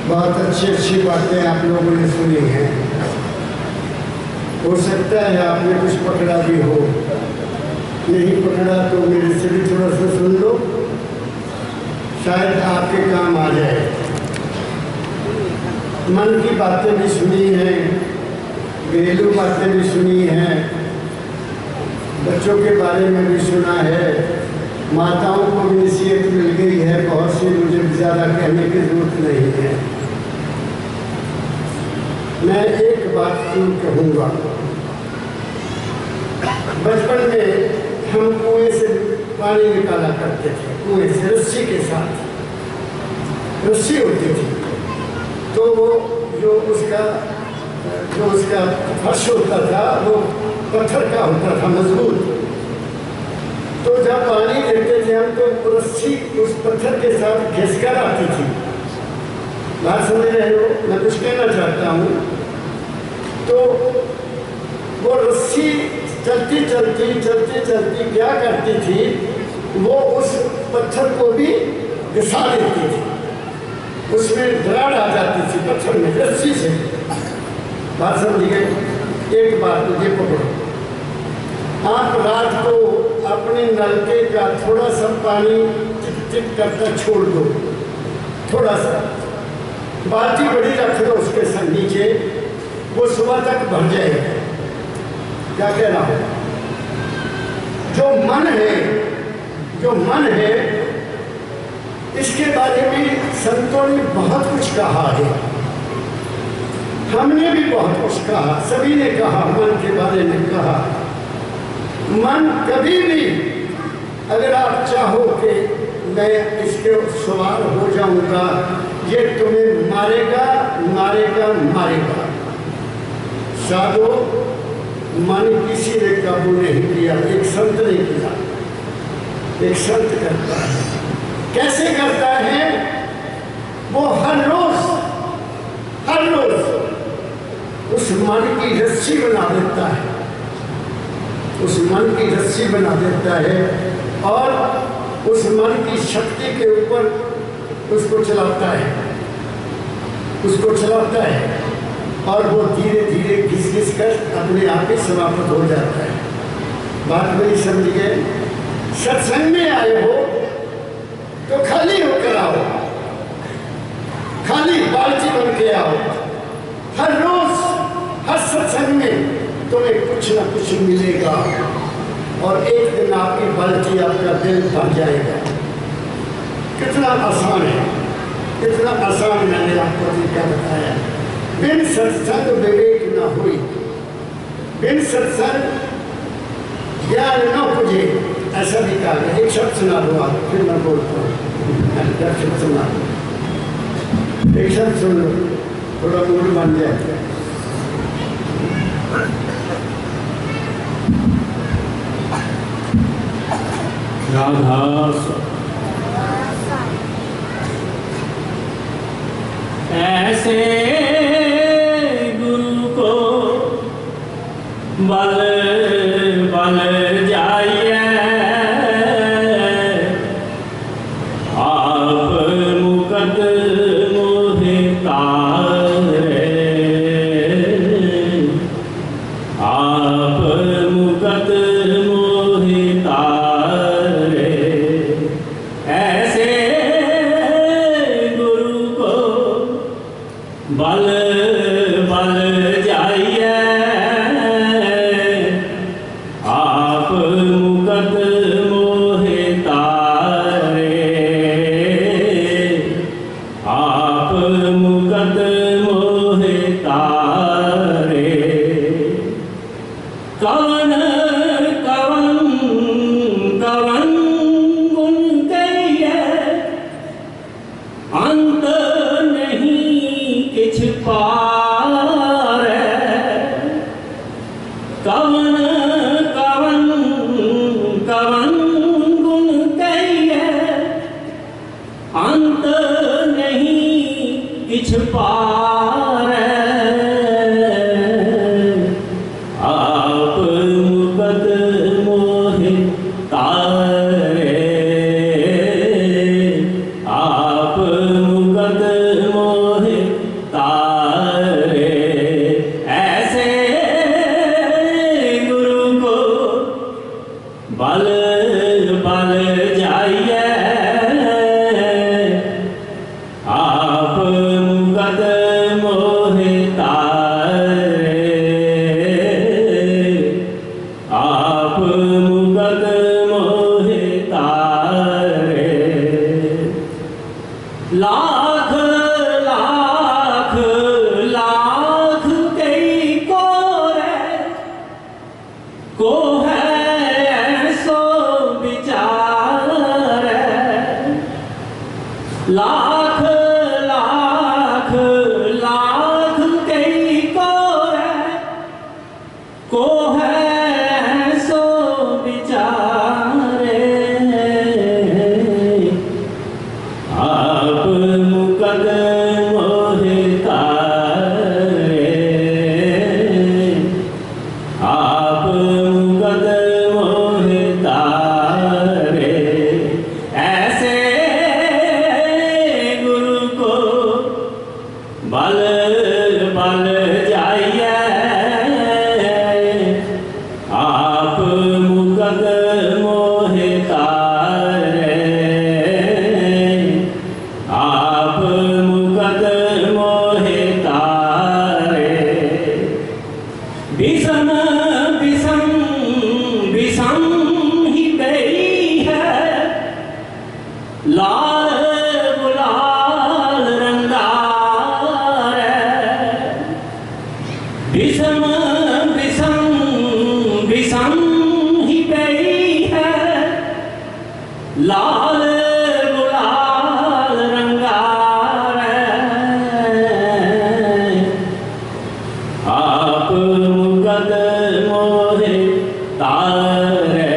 बहुत अच्छी अच्छी बातें आप लोगों ने सुनी हैं। हो सकता है आपने कुछ पकड़ा भी हो, नहीं पकड़ा तो मेरे से भी थोड़ा सा सुन लो, शायद आपके काम आ जाए। मन की बातें भी सुनी हैं, घरेलू बातें भी सुनी हैं, बच्चों के बारे में भी सुना है, माताओं को भी नसीहत मिल गई है बहुत सी, मुझे ज़्यादा कहने की जरूरत नहीं है। मैं एक बात जरूर कहूँगा, बचपन में हम कुएं से पानी निकाला करते थे, कुएं से रस्सी के साथ, रस्सी होती थी तो वो जो उसका फर्श होता था वो पत्थर का होता था, मजबूत। तो जब पानी देते थे हम तो रस्सी उस पत्थर के साथ घिसकर आती थी। बात समझ रहे हो? मैं कुछ कहना चाहता हूँ। तो वो रस्सी चलती चलती चलती चलती क्या करती थी, वो उस पत्थर को भी घिसा देती थी, उसमें दरार आ जाती थी पत्थर में रस्सी से। बात समझिए? एक बात मुझे पकड़ो, आप रात को अपने नलके का थोड़ा सा पानी टिक टिक करता छोड़ दो, थोड़ा सा, बाल्टी बड़ी रख दो उसके संग नीचे, वो सुबह तक भर जाएगा। क्या कह रहा हूँ? जो मन है इसके बारे में संतों ने बहुत कुछ कहा है, हमने भी बहुत कुछ कहा, सभी ने कहा, मन के बारे में कहा। मन कभी भी, अगर आप चाहो कि मैं इसके सवार हो जाऊंगा, ये तुम्हें मारेगा मारेगा मारेगा। साधो, मन किसी ने काबू नहीं किया, एक संत ने किया। एक संत करता है। कैसे करता है? वो हर रोज उस मन की रस्सी बना देता है, उस मन की रस्सी बना देता है और उस मन की शक्ति के ऊपर उसको चलाता है और वो धीरे धीरे घिस घिस कर अपने आप ही समाप्त हो जाता है। बात मेरी समझ गए? सत्संग में आए हो तो खाली होकर आओ, खाली बाल्टी बन के आओ। हर रोज हर सत्संग में तुम्हें कुछ ना कुछ मिलेगा और एक दिन आपकी बाल्टी, आपका दिल भर जाएगा। कितना आसान है, कितना आसान मैंने आपको तरीका बताया। बिन सत्संग विवेक न हुई, बिन सत्संग ज्ञान न पूजे, ऐसा भी कहा गया। एक शब्द सुना दो आप, फिर मैं बोलता हूँ। शब्द सुना दो, एक शब्द सुन लो, थोड़ा मूड बन जाए। राधा ऐसे गुरु को बल बल जाइए, आप मुकद मोहे तारे, आप मुकद मोहे तारे। ऐसे गुरु को बल बल जाइए, आप मुकद मोहे तारे, आप मुकद मोहे तारे। कवन कवन कवन गुण कहिए, अंत नहीं किछ पारै। कवन कवन कवन गुण कहिए, अंत नहीं किछ पारै। आप मुकद मोहे तारे, आप लाख लाख लाख कई को रे को है सो विचार लाख लाख लाख कई को रे को है सो विचारे आप मुकदम मोहे तारे आप मुकदम मोहे तारे ऐसे गुरु को बल बल जाइए आप मुकदम मोहे तारे आप मुकदम मोहे तारे विषम विषम विषम ही गई है लाल गुलाल रंगार विषम विषम विषम ही गई है लाल गुलाल रंगार आप मुकदम मोहे तारे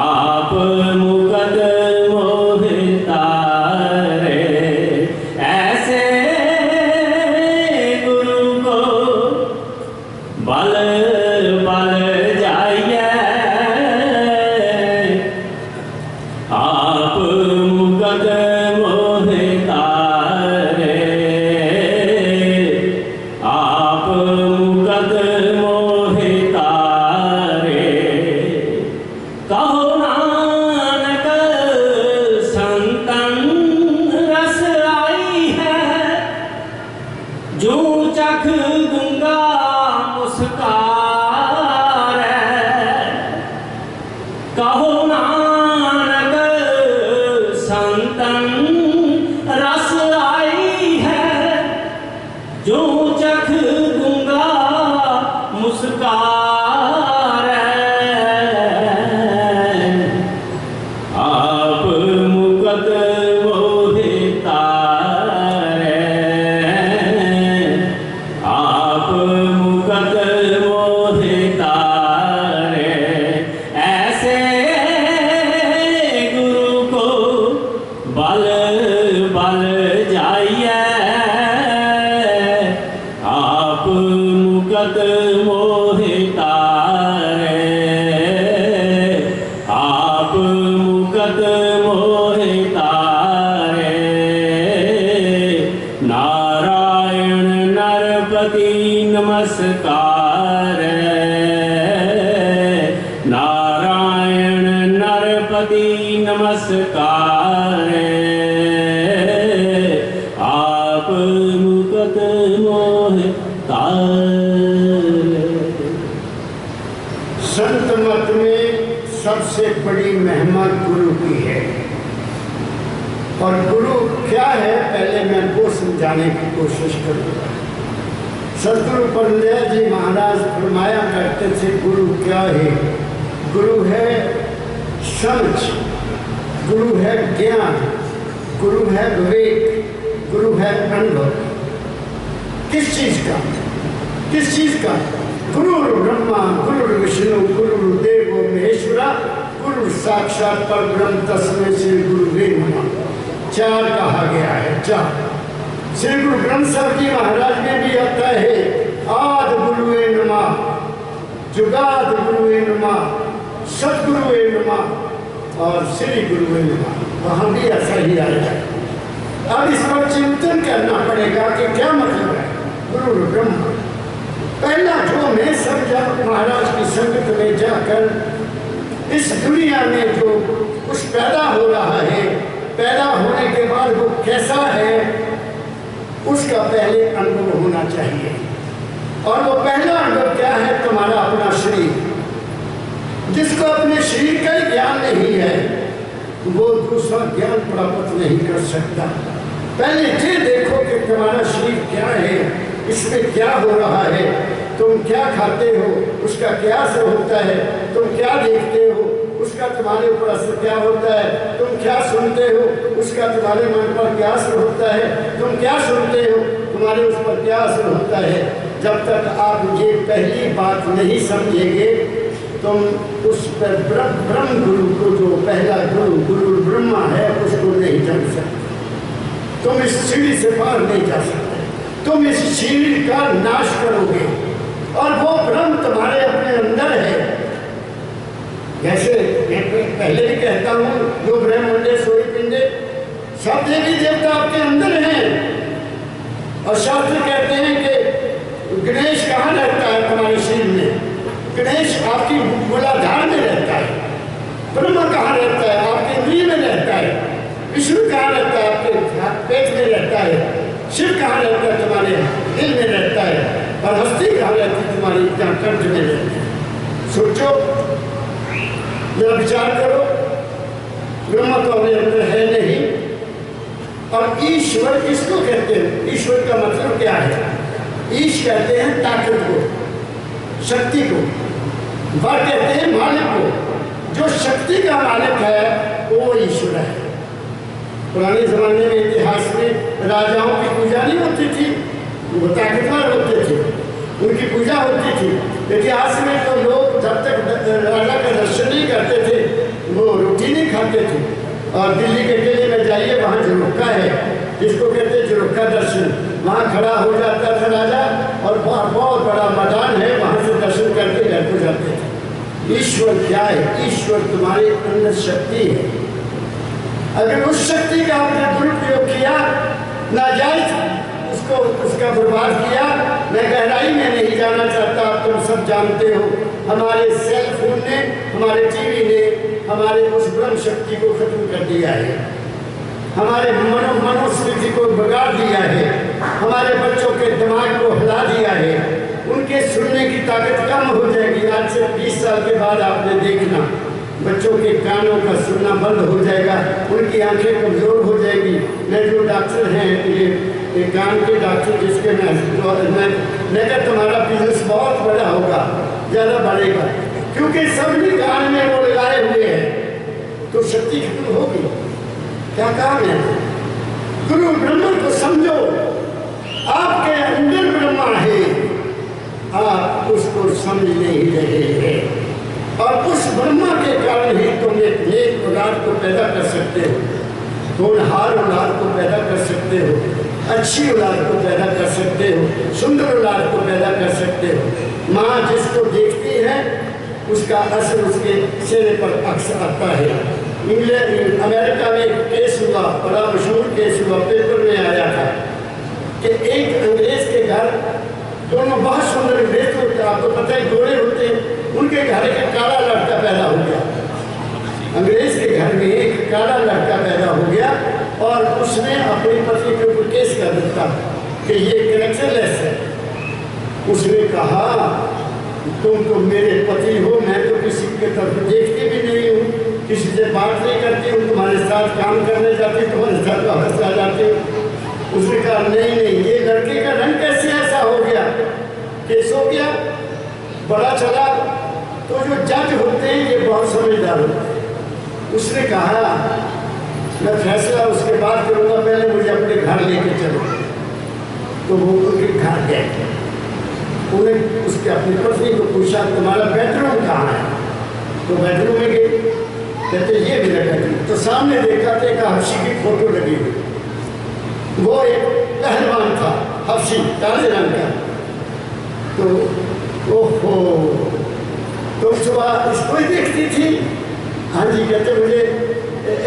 आप मुकदम मोहे तारे ऐसे गुरु को बल बल जाइए आप मुकदम मोहे तारे आप मुकदम मोहे तारे कहो नानक संतन रस आई है जो चख गूंगा मुस्कार कहो नानक संतन रस आई है जो चख गूंगा मुस्कार आप मुकदम मोहे तारे आप मुकदम मोहे तारे ऐसे गुरु को बल बल जाइए आप मुकदम मोहे तारे आप मुकदम मोहे तारे नारायण नरपति नमस्कार नारायण नरपति नमस्कार आप मुकदम मोहे तारे संत मत में सबसे बड़ी महिमा गुरु की है। और गुरु क्या है पहले मैं वो समझाने की कोशिश करूँगा। सतगुरु परमदयाल जी महाराज फरमाया करते थे गुरु क्या है। गुरु है समझ, गुरु है ज्ञान, गुरु है विवेक, गुरु है अनुभव। किस चीज का? किस चीज का? गुरु ब्रह्मा गुरु विष्णु गुरु देवो महेश्वरा गुरु साक्षात परब्रह्म तस्मै श्री गुरुवे नमः। चार कहा गया है, चार। श्री गुरु ग्रंथ साहब जी महाराज में भी आता है आद गुरुवे नमः, जुगाद गुरुवे नमः, सतगुरुवे नमः और श्री गुरुवे नमः। वहाँ भी ऐसा ही आया है। अब इस पर चिंतन करना पड़ेगा कि क्या मतलब है गुरु ब्रह्मा। पहला जो मैं समझा महाराज की संगत में जाकर इस दुनिया में जो कुछ पैदा हो रहा है, पैदा होने के बाद वो कैसा है उसका पहले अनुभव होना चाहिए। और वो पहला अनुभव क्या है? तुम्हारा अपना शरीर। जिसको अपने शरीर का ही ज्ञान नहीं है वो दूसरा ज्ञान प्राप्त नहीं कर सकता। पहले ये देखो कि तुम्हारा शरीर क्या है, इसमें क्या हो रहा है, तुम क्या खाते हो उसका क्या असर होता है, तुम क्या देखते हो उसका तुम्हारे ऊपर असर क्या होता है, तुम क्या सुनते हो उसका तुम्हारे मन पर क्या असर होता है, तुम क्या सुनते हो तुम्हारे उस पर क्या असर होता है। जब तक आप ये पहली बात नहीं समझेंगे तुम उस पर ब्रह्म गुरु को, जो पहला गुरु ब्रह्मा है, उसको नहीं जान सकते। तुम इस सीढ़ी से पार नहीं जा सकते, तुम इस सीढ़ी का नाश करोगे और वो ब्रह्म तुम्हारे अपने अंदर है। जैसे मैं पहले भी कहता हूँ, जो ब्रह्मंडे सोई पिंडे, सब देवी देवता आपके अंदर हैं। और शास्त्र कहते हैं कि गणेश कहाँ रहता है तुम्हारे शरीर में? गणेश आपकी मूलाधार में रहता है। ब्रह्मा कहाँ रहता है? आपके इंद्रिय में रहता है। विष्णु कहाँ रहता है? आपके पेट में रहता है। शिव कहाँ रहता है? तुम्हारे दिल में रहता है। और हस्ती कहाँ रहती है? तुम्हारी कंठ में रहती है। सोचो, जरा विचार करो, ब्रह्मा तो हमें अंदर है नहीं। और ईश्वर किसको कहते हैं? ईश्वर का मतलब क्या है? ईश कहते हैं ताकत को, शक्ति को। वर कहते हैं मालिक को। जो शक्ति का मालिक है वो ईश्वर है। पुराने जमाने में इतिहास में राजाओं की पूजा नहीं होती थी, वो ताकतवर होते थे, उनकी पूजा होती थी। इतिहास में तो लोग जब तक राजा का दर्शन नहीं करते थे वो रोटी नहीं खाते थे। और दिल्ली के किले में जाइए, वहाँ झरोखा है, जिसको कहते हैं झरोखा दर्शन। वहाँ खड़ा हो जाता था राजा और बहुत बड़ा मैदान है, वहाँ से दर्शन करके घर को जाते थे। ईश्वर क्या है? ईश्वर तुम्हारे अंदर शक्ति है। अगर उस शक्ति का आपने दुरुपयोग किया, नाजायज उसका बर्बाद किया, मैं गहराई में नहीं जाना चाहता, तुम सब जानते हो। हमारे सेल फोन ने, हमारे टीवी ने हमारे उस ब्रह्म शक्ति को खत्म कर दिया है, हमारे मनोस्मृति को बिगाड़ दिया है, हमारे बच्चों के दिमाग को हिला दिया है। उनके सुनने की ताकत कम हो जाएगी। आज से 20 साल के बाद आपने देखना, बच्चों के कानों का सुनना बंद हो जाएगा, उनकी आंखें कमजोर हो जाएगी। मैं जो डॉक्टर हैं, ये कान के डॉक्टर, जिसके मैं तुम्हारा बिजनेस बहुत बड़ा होगा, ज़्यादा बढ़ेगा, क्योंकि सभी कान में वो लगाए हुए हैं, तो शक्ति खत्म होगी। क्या काम है? गुरु ब्रह्मा को समझो, आपके अंदर ब्रह्मा है, आप उसको समझ नहीं रहे हैं। और उस ब्रह्मा के कारण ही तुम एक नेक औलाद को पैदा कर सकते हो, होनहार औलाद को पैदा कर सकते हो, अच्छी औलाद को पैदा कर सकते हो, सुंदर औलाद को पैदा कर सकते हो। माँ जिसको देखती है उसका असर उसके चेहरे पर अक्सर आता है। इंग्लैंड अमेरिका में एक केस हुआ, बड़ा मशहूर केस हुआ, पेपर में आया था कि एक अंग्रेज के घर, दोनों बहुत सुंदर अंग्रेज होते, आपको पता है गोरे होते हैं, उनके घर एक काला लड़का पैदा हो गया। अंग्रेज के घर में एक काला लड़का पैदा हो गया और उसने अपनी पत्नी के ऊपर केस कर दिया कि ये कैरेक्टरलेस है। उसने कहा, तुम तो मेरे पति हो, मैं तो किसी के तरफ देखती भी नहीं हूँ, किसी से बात नहीं करती हूँ, तुम्हारे साथ काम करने जाती, तुम्हारे साथ वापस आ जाती हूँ। उसने कहा नहीं नहीं, ये लड़के का रंग कैसे ऐसा हो गया? केस हो गया, बड़ा चला। तो जो जज होते हैं ये बहुत समझदार होते हैं। उसने कहा मैं फैसला उसके बाद करूँगा, पहले मुझे अपने घर लेके चलो। तो वो उनके घर गए, उन्हें उसके अपनी पत्नी को पूछा तुम्हारा बेडरूम कहाँ है? तो बेडरूम में गए, कहते ये मेरा बेडरूम। तो सामने देखा तो एक हफ्सी की फोटो लगी हुई, वो एक पहलवान था, हफ्सी काले रंग का। तो ओहो, तो सुबह इसको ही देखती थी? हाँ जी, कहते मुझे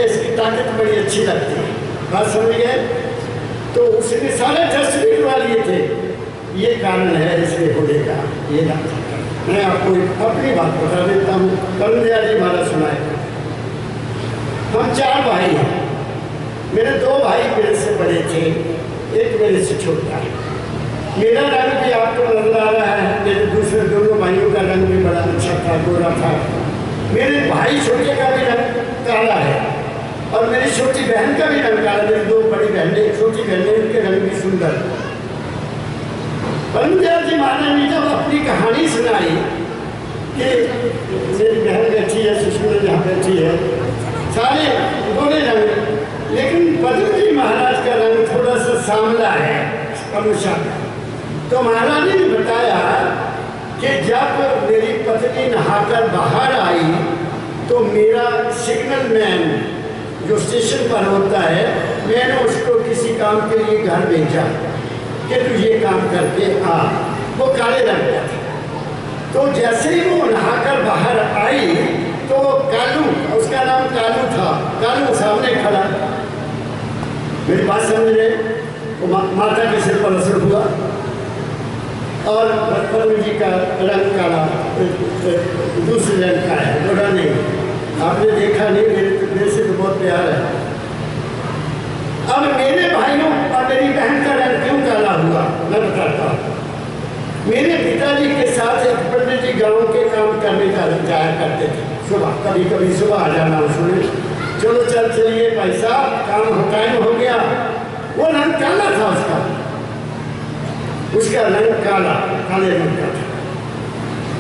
इसकी ताकत बड़ी अच्छी लगती है। बात समझ गए? तो उसने सारे टेस्ट भी करवा लिए थे, ये कारण है इसलिए होने का। ये मैं आपको अपनी बात बता देता हूँ, करुण दयाल जी महाराज सुनाए। हम 4 भाई हैं, मेरे 2 भाई मेरे से बड़े थे, एक मेरे से छोटा है। मेरा रंग भी आपको नजर आ रहा है, मेरे दूसरे दोनों भाइयों का रंग भी बड़ा अच्छा था, गोरा था। मेरे भाई छोटे का भी रंग काला है, और मेरी छोटी बहन का भी रंग काला। मेरी दो बड़ी बहनें, छोटी बहनें, उनके रंग भी सुंदर। परमदयाल जी महाराज ने जब अपनी कहानी सुनाई कि मेरी बहन बैठी है, सुषमा जहाँ बैठी है, सारे गोरे रंग, लेकिन पद्म जी महाराज का रंग थोड़ा सा सांवला है, अनुषा। तो महाराज ने बताया कि जब मेरी पत्नी नहाकर बाहर आई तो मेरा सिग्नल मैन जो स्टेशन पर होता है, मैंने उसको किसी काम के लिए घर भेजा कि तू ये काम करके आ। वो काले रंग का था। तो जैसे ही वो नहाकर बाहर आई तो कालू, उसका नाम कालू था, कालू सामने खड़ा। मेरी बात समझ रहे? वो माता के सिर पर असर हुआ और पद्म जी का रंग काला दूसरे रंग का है, गोरा नहीं। आपने देखा नहीं, मेरे से तो बहुत प्यार है। अब मेरे भाइयों और मेरी बहन का रंग क्यों काला हुआ मैं बताता हूँ। मेरे पिताजी के साथ एक पंडित जी गाँव के काम करने का जाया करते थे। सुबह कभी कभी सुबह आ जाना, सुने चलो चलिए भाई साहब, काम टाइम हो गया। वो रंग काला था उसका रंग काला, काले रंग का था।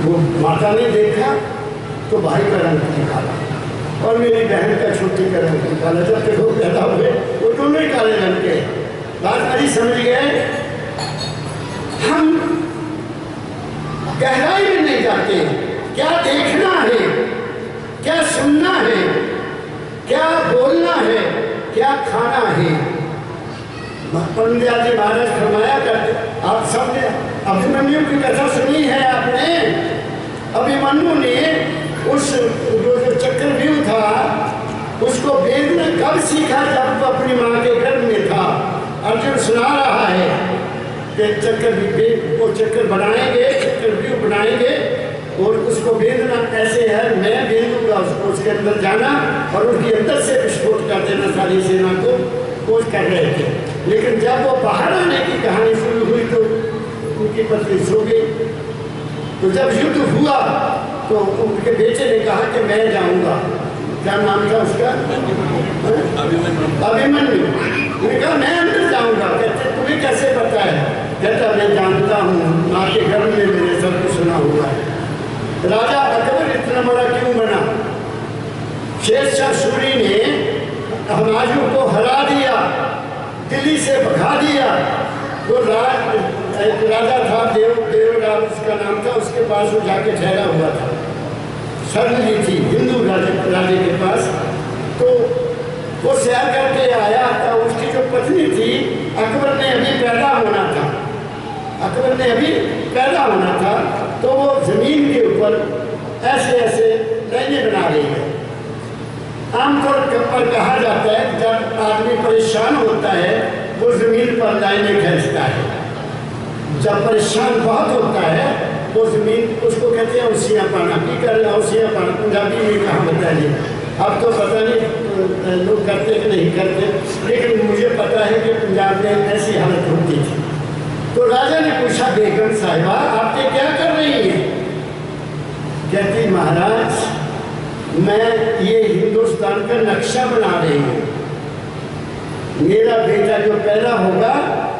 वो माता ने देखा तो भाई का रंग भी काला और मेरी बहन का छोटी का रंग भी काला। जब तक वो पैदा हुए वो दोनों ही काले रंग के। बात मेरी समझ गए? हम गहराई में नहीं जाते। क्या देखना है, क्या सुनना है, क्या बोलना है, क्या खाना है। पंडित जी महाराज फरमाया करते, आप सबने अभिमन्यु की कथा सुनी है आपने। अभिमन्यु ने उस जो चक्रव्यूह था उसको वेदना कब सीखा? जब वो अपनी माँ के गर्भ में था। अर्जुन सुना रहा है कि वो चक्र बनाएंगे, चक्रव्यूह बनाएंगे और उसको वेदना ऐसे है, मैं भेजूंगा उसको, उसके अंदर जाना और उसके अंदर से विस्फोट कर देना सारी सेना को। कोच कर रहे थे, लेकिन जब वो बाहर आने की कहानी शुरू हुई तो उनकी पत्नी सो गई। तो जब युद्ध हुआ तो उनके बेटे ने कहा कि मैं जाऊंगा। क्या नाम था उसका? अभिमन्यु। उन्होंने कहा मैं अंदर जाऊंगा। कहते तुम्हें कैसे पता है? कहता मैं जानता हूँ, माँ के घर में मैंने सब कुछ सुना हुआ है। राजा अकबर इतना बड़ा क्यों बना? शेरशाह सूरी ने हमायूं को हरा दिया, दिल्ली से भगा दिया। वो एक राजा था, देवराज उसका नाम था, उसके पास वो जाके ठहरा हुआ था। सरली थी हिंदू राजे के पास। तो वो सैर करके आया था। उसकी जो पत्नी थी, अकबर ने अभी पैदा होना था, अकबर ने अभी पैदा होना था। तो वो जमीन के ऊपर ऐसे ऐसे लाइनें बना रही है। आमतौर पर कहा जाता है जब आदमी परेशान होता है वो जमीन पर लाइनें खींचता है। जब परेशान बहुत होता है वो जमीन, उसको कहते हैं औसिया पाना। की कर औसिया पाना पंजाबी में कहा बताइए। अब तो पता नहीं लोग करते कि नहीं करते, लेकिन मुझे पता है कि पंजाब में ऐसी हालत होती थी। तो राजा ने पूछा, बेगम साहिबा आप ये क्या कर रही हैं? कहती महाराज मैं ये हिंदुस्तान का नक्शा बना रही हूँ। मेरा बेटा जो पैदा होगा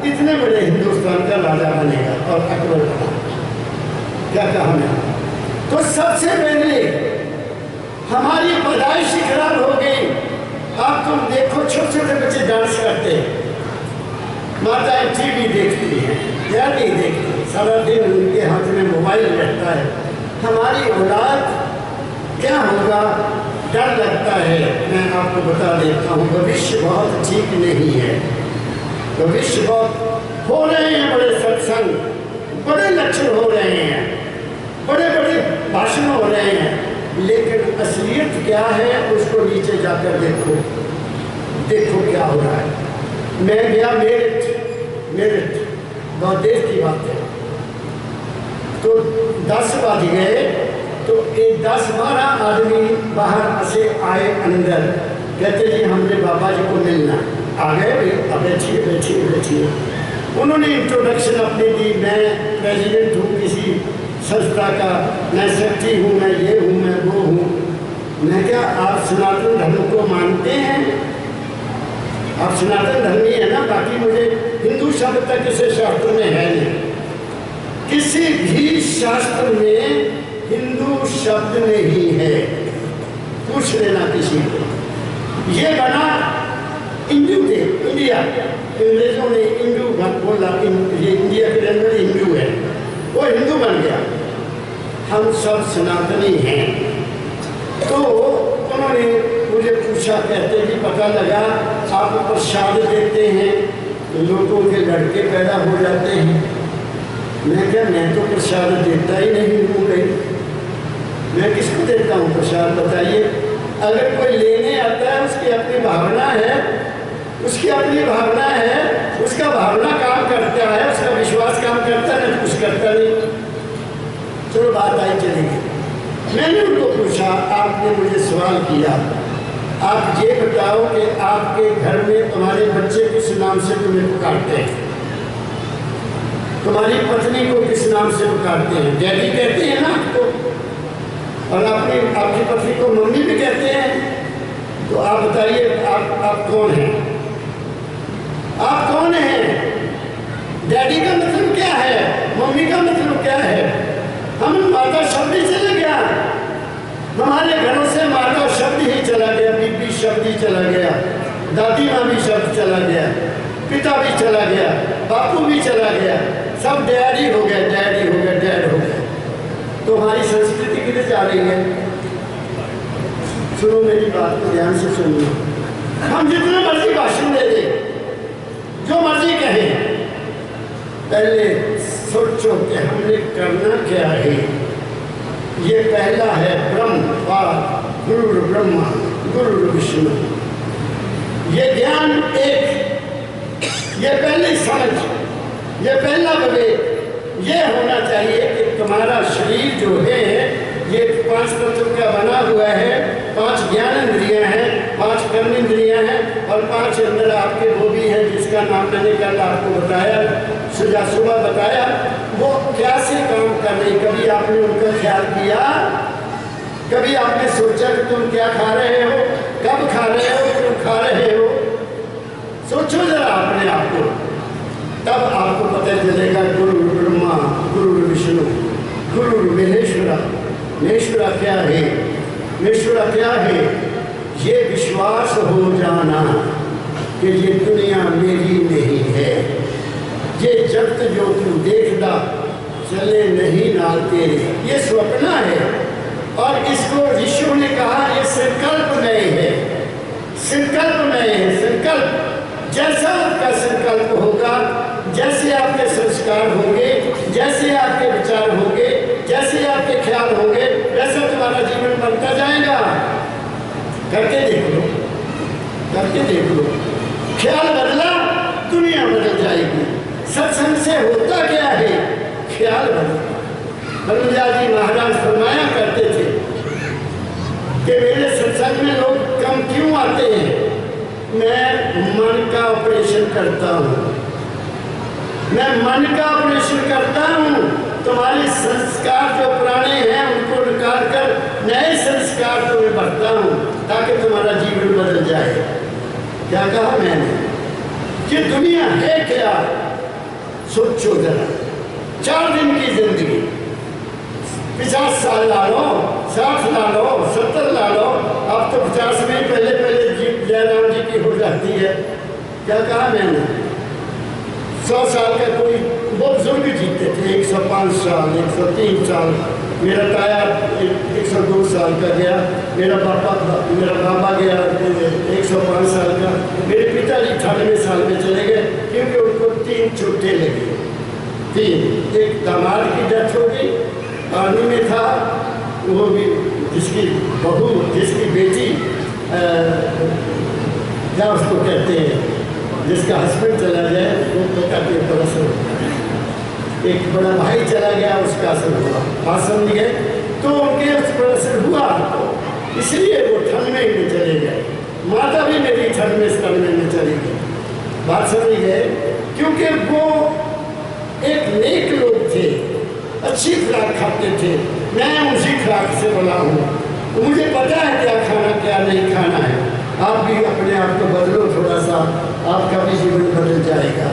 इतने बड़े हिंदुस्तान का राजा बनेगा और अकबर बना। क्या कहा मैं? तो सबसे पहले हमारी पैदाइश खराब हो गई। अब तुम देखो छोटे छोटे बच्चे डांस करते हैं, माताएं टीवी देखती हैं या नहीं देखती, सारा दिन उनके हाथ में मोबाइल रहता है। हमारी औलाद क्या होगा डर लगता है। मैं आपको बता देता हूँ भविष्य बहुत ठीक नहीं है। भविष्य बहुत हो रहे हैं, बड़े सत्संग, बड़े लक्षण हो रहे हैं, बड़े बड़े भाषण हो रहे हैं, लेकिन असलियत क्या है उसको नीचे जाकर देखो, देखो क्या हो रहा है। मैं गया मेरठ बहुत देर की बात है। तो 10 बज गए तो एक 10-12 आदमी बाहर से आए अंदर। कहते जी हमने बाबा जी को मिलना। आ गए, अब बैठिए बैठिए बैठिए। उन्होंने इंट्रोडक्शन अपनी दी, मैं प्रेसिडेंट हूँ किसी संस्था का, मैं सेक्रेटरी हूँ, मैं ये हूँ, मैं वो हूँ। मैं क्या आप सनातन धर्म को मानते हैं? आप सनातन धर्मी है ना? बाकी मुझे हिंदू शब्द तक किसी शास्त्र में है नहीं, किसी भी शास्त्र में हिंदू शब्द नहीं है। पूछ लेना किसी को। ये बना हिंदू थे, इंडिया, अंग्रेजों ने हिंदू बोला, ये इंडिया के अंदर हिंदू है, वो हिंदू बन गया। हम सब सनातनी हैं। तो उन्होंने मुझे पूछा, कहते कि पता लगा आप प्रसाद देते हैं, लोगों के लड़के पैदा हो जाते हैं। मैं क्या, मैं तो प्रसाद देता ही नहीं हूँ भाई, मैं किसको देता हूँ प्रसाद बताइए? अगर कोई लेने आता है उसकी अपनी भावना है, उसकी अपनी भावना है, उसका भावना काम करता है, उसका विश्वास काम करता है, कुछ करता नहीं। चलो बात आई चलेगी। मैंने उनको पूछा, आपने मुझे सवाल किया, आप ये बताओ कि आपके घर में तुम्हारे बच्चे किस नाम से तुम्हें पुकारते हैं? तुम्हारी पत्नी को किस नाम से पुकारते हैं? डैडी कहते हैं ना आपको, और आपकी पत्नी को मम्मी भी कहते हैं। तो आप बताइए आप कौन हैं? आप कौन हैं? डैडी का मतलब क्या है? मम्मी का मतलब क्या है? हम माता शब्द ही चला गया, हमारे घरों से माता शब्द ही चला गया, बीबी शब्द ही चला गया, दादी माँ भी शब्द चला गया, पिता भी चला गया, बापू भी चला गया, सब डैडी हो गए, डैडी हो गए, डैड हो गए। तो हमारी संस्कृति किधर जा रही है? सुनो मेरी बात को ध्यान से सुनिए। हम जितने मर्जी भाषण दे दें, जो मर्जी कहें, पहले सोचो कि हमने करना क्या है। ये पहला है ब्रह्म पाद, गुरु ब्रह्मा गुरु विष्णु। ये ज्ञान एक, ये पहली समझ, ये पहला विवेक ये होना चाहिए कि तुम्हारा शरीर जो है ये 5 तत्व का बना हुआ है, 5 ज्ञान इंद्रियां हैं, 5 कर्म इंद्रियां हैं, और 5 अंदर आपके वो भी हैं जिसका नाम मैंने कल आपको बताया, सुबह बताया। वो क्या से काम कर रही? कभी आपने उनका ख्याल किया? कभी आपने सोचा कि तुम क्या खा रहे हो, कब खा रहे हो, क्यों खा रहे हो? सोचो जरा अपने आप को, तब आपको पता चलेगा गुरु ब्रह्मा गुरु विष्णु गुरु महेश्वरा। महेश्वरा क्या है? महेश्वरा क्या है? ये विश्वास हो जाना कि ये दुनिया मेरी नहीं है, ये जगत जो तू देखदा चले नहीं नाल तेरे, ये स्वप्न है। और इसको ऋषियों ने कहा ये संकल्प नहीं है, संकल्प नहीं है। संकल्प जैसा आपका संकल्प होगा, जैसे आपके संस्कार होंगे, जैसे आपके विचार होंगे, जैसे आपके ख्याल होंगे, वैसा तुम्हारा जीवन बनता जाएगा। करके देख लो, करके देख लो। ख्याल बदला, दुनिया बदल जाएगी। सत्संग से होता क्या है? ख्याल बदलता। हनुमान जी महाराज फरमाया करते थे कि मेरे सत्संग में लोग कम क्यों आते हैं? मैं मन का ऑपरेशन करता हूँ, मैं मन का ऑपरेशन करता हूँ। तुम्हारे संस्कार जो पुराने हैं उनको निकाल कर नए संस्कार तुम्हें भरता हूँ ताकि तुम्हारा जीवन बदल जाए। क्या कहा मैंने? कि दुनिया है क्या? सोचो जरा। 4 दिन की जिंदगी, 50 साल ला लो, 60 ला लो, 70 ला लो, अब तो 50 में पहले जयराम जी की हो जाती है। क्या कहा मैंने? 100 साल का कोई वो बुजुर्ग जीते थे, 105 साल, 103 साल। मेरा ताया 102 साल का गया, मेरा बाबा गया 105 साल का, मेरे पिताजी 98 साल में चले गए क्योंकि उनको 3 चोटें लगी। 3, एक दामाद की डेथ हो गई, आर्मी में था, वो भी जिसकी बहू, जिसकी बेटी, क्या उसको कहते हैं, जिसका हस्बैंड चला जाए वो तो काफी असर होता है। एक बड़ा भाई चला गया, उसका असर हुआ, बात समझ गए? तो उनके उस पर असर हुआ, इसलिए वो ठंडे में चले गए। माता भी मेरी ठंडे में चली गई, बात समझ गए? क्योंकि वो एक नेक लोग थे, अच्छी खुराक खाते थे। मैं उसी खुराक से बना हूँ, मुझे पता है क्या खाना क्या नहीं खाना है। आप भी अपने आप को बदलो थोड़ा सा, आपका भी जीवन बदल जाएगा।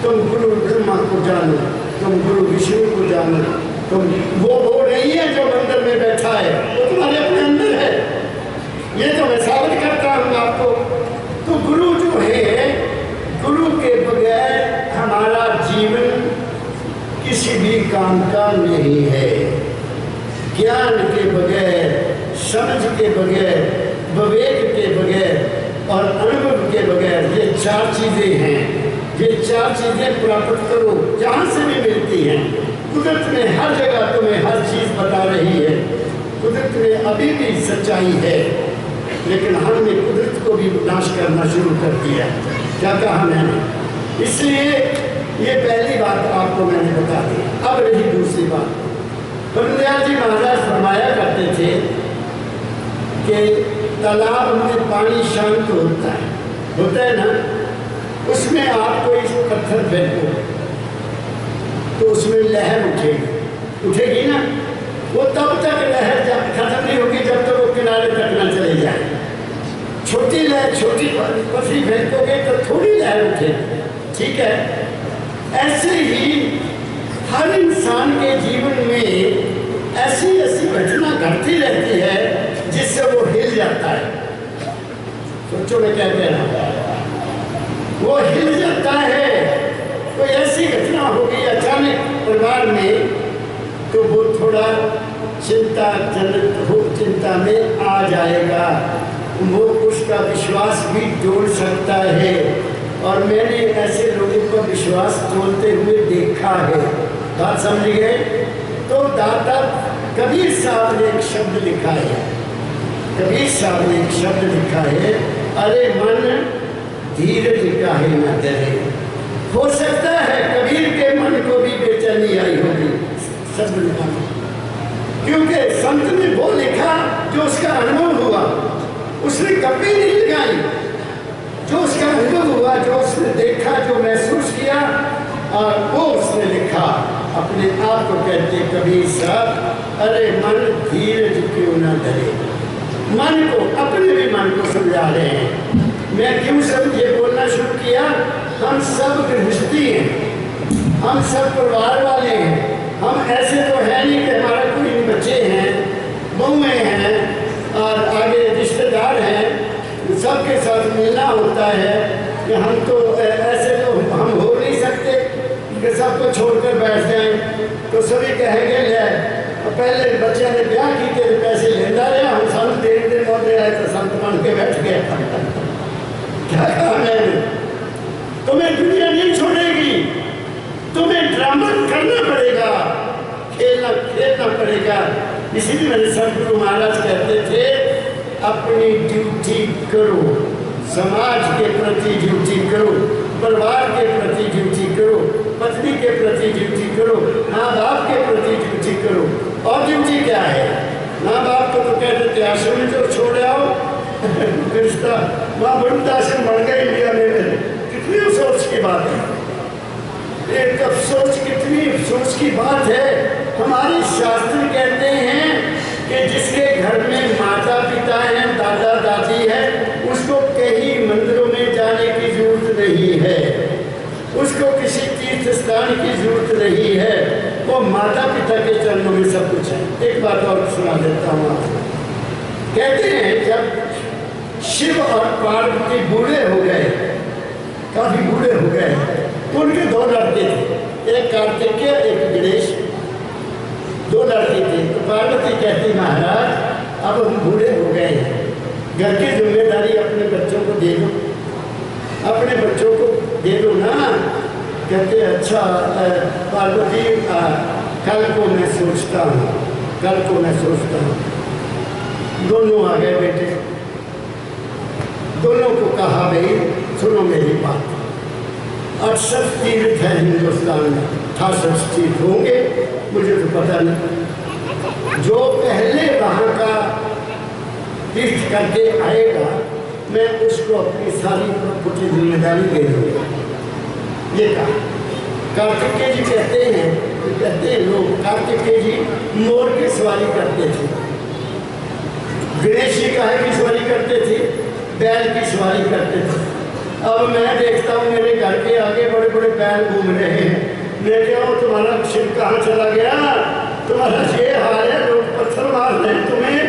तुम गुरु ब्रह्मा को जानो, तुम गुरु विष्णु को जानो, तुम वो नहीं है जो मंदिर में बैठा है, वो तुम्हारे अपने अंदर है। ये तो मैं साबित करता हूँ आपको। तो गुरु जो है, गुरु के बगैर हमारा जीवन किसी भी काम का नहीं है। ज्ञान के बगैर, समझ के बगैर, विवेक के बगैर और अनुभव के बगैर, ये चार चीज़ें हैं। ये चार चीज़ें प्राप्त करो जहाँ से भी मिलती हैं। कुदरत में हर जगह तुम्हें हर चीज़ बता रही है। कुदरत में अभी भी सच्चाई है, लेकिन हमने कुदरत को भी नाश करना शुरू कर दिया। क्या कहा मैंने? इसलिए ये पहली बात आपको मैंने बता दी। अब रही दूसरी बात। बंदयाल जी महाराज फरमाया करते थे कि तालाब में पानी शांत होता है ना, उसमें आप कोई पत्थर फेंको तो उसमें लहर उठेगी ना। वो तब तक लहर खत्म नहीं होगी जब तक वो किनारे तक न चले जाए। छोटी लहर, छोटी पथरी फेंकोगे तो थोड़ी लहर उठेगी, ठीक है। ऐसे ही हर इंसान के जीवन में ऐसी घटना घटती रहती है जिससे वो हिल जाता है। सोचो मैं क्या कह रहा हूँ, वो हिल जाता है। कोई ऐसी घटना होगी अचानक परिवार में, तो वो थोड़ा चिंता में आ जाएगा। वो उसका विश्वास भी तोड़ सकता है, और मैंने ऐसे लोगों का विश्वास तोड़ते हुए देखा है। बात समझ गए? तो दाता कबीर साहब ने एक शब्द लिखा है, कबीर साहब ने एक शब्द लिखा है, अरे मन धीरज काहे न डरे। हो सकता है कबीर के मन को भी बेचैनी आई होगी शब्द लिखाने, क्योंकि संत ने वो लिखा जो उसका अनुभव हुआ। उसने कभी नहीं लगाई, जो उसका अनुभव हुआ, जो उसने देखा, जो महसूस किया, और वो उसने लिखा। अपने आप को कहते कबीर साहब, अरे मन धीरज क्यों न धरे। मन को, अपने भी मन को समझा रहे हैं। मैं क्यों सब ये बोलना शुरू किया? हम सब गृहस्थी हैं, हम सब परिवार वाले हैं। हम ऐसे तो है नहीं कि हमारा कोई बच्चे हैं, बहुएं हैं और आगे रिश्तेदार हैं, सबके साथ मिलना होता है। कि हम तो ऐसे तो हम हो नहीं सकते कि सबको छोड़कर बैठ जाएं। तो सभी कहेंगे ले, पहले बच्चे ने ब्याह की थे पैसे लेता रहा, हम संत देख मौते आए तो संत बन के बैठ गए। क्या कहा मैंने? तुम्हें दुनिया नहीं छोड़ेगी, तुम्हें ड्रामा करना पड़ेगा, खेलना पड़ेगा। इसीलिए मेरे सदगुरु महाराज कहते थे, अपनी ड्यूटी करो, समाज के प्रति ड्यूटी करो, परिवार के प्रति ड्यूटी करो, पत्नी के प्रति ड्यूटी करो, माँ बाप के प्रति ड्यूटी करो। और ड्यूटी क्या है? माँ बाप को तो कहते थे आश्रम में जो छोड़ आओ रिश्ता, वहाँ वृद्धाश्रम बढ़ गए इंडिया में। कितनी अफसोस की बात है, एक अफसोस, कितनी अफसोस की बात है। हमारे शास्त्र कहते हैं कि जिसके घर में माता पिता हैं, दादा दादी है, उसको कहीं मंदिरों में जाने की जरूरत नहीं है, उसको किसी तीर्थ स्थान की जरूरत नहीं है। वो माता पिता के चरणों में सब कुछ है। एक बात और सुना देता हूँ आपको। कहते हैं जब शिव और पार्वती बूढ़े हो गए, काफी बूढ़े हो गए, तो उनके दो लड़के थे, एक कार्तिकेय एक गणेश, दो लड़के थे। तो पार्वती कहती महाराज अब हम बूढ़े हो गए हैं, घर की जिम्मेदारी अपने बच्चों को दे दो, अपने बच्चों को दे दो ना। कहते अच्छा पार्वती कल को मैं सोचता हूँ, कल को मैं सोचता हूँ। दोनों आ गए बेटे, दोनों को कहा भाई सुनो मेरी बात, 68 तीर्थ है हिंदुस्तान में, 68 तीर्थ होंगे मुझे तो पता नहीं। जो पहले वहाँ का तीर्थ करके आएगा मैं उसको अपनी सारी प्रॉपर्टी जिम्मेदारी दे दूँगा। ये कहा। कार्तिकेय जी कहते हैं लोग, कार्तिकेय जी मोर की सवारी करते थे, गणेश जी काहे की सवारी करते थे? बैल की सवारी करते थे। अब मैं देखता हूँ मेरे घर के आगे बड़े बड़े बैल घूम रहे हैं। मैं क्या हूँ, तुम्हारा शिव कहाँ चला गया? तुम्हारा ये हाल है, लोग पत्थर मार रहे हैं तुम्हें।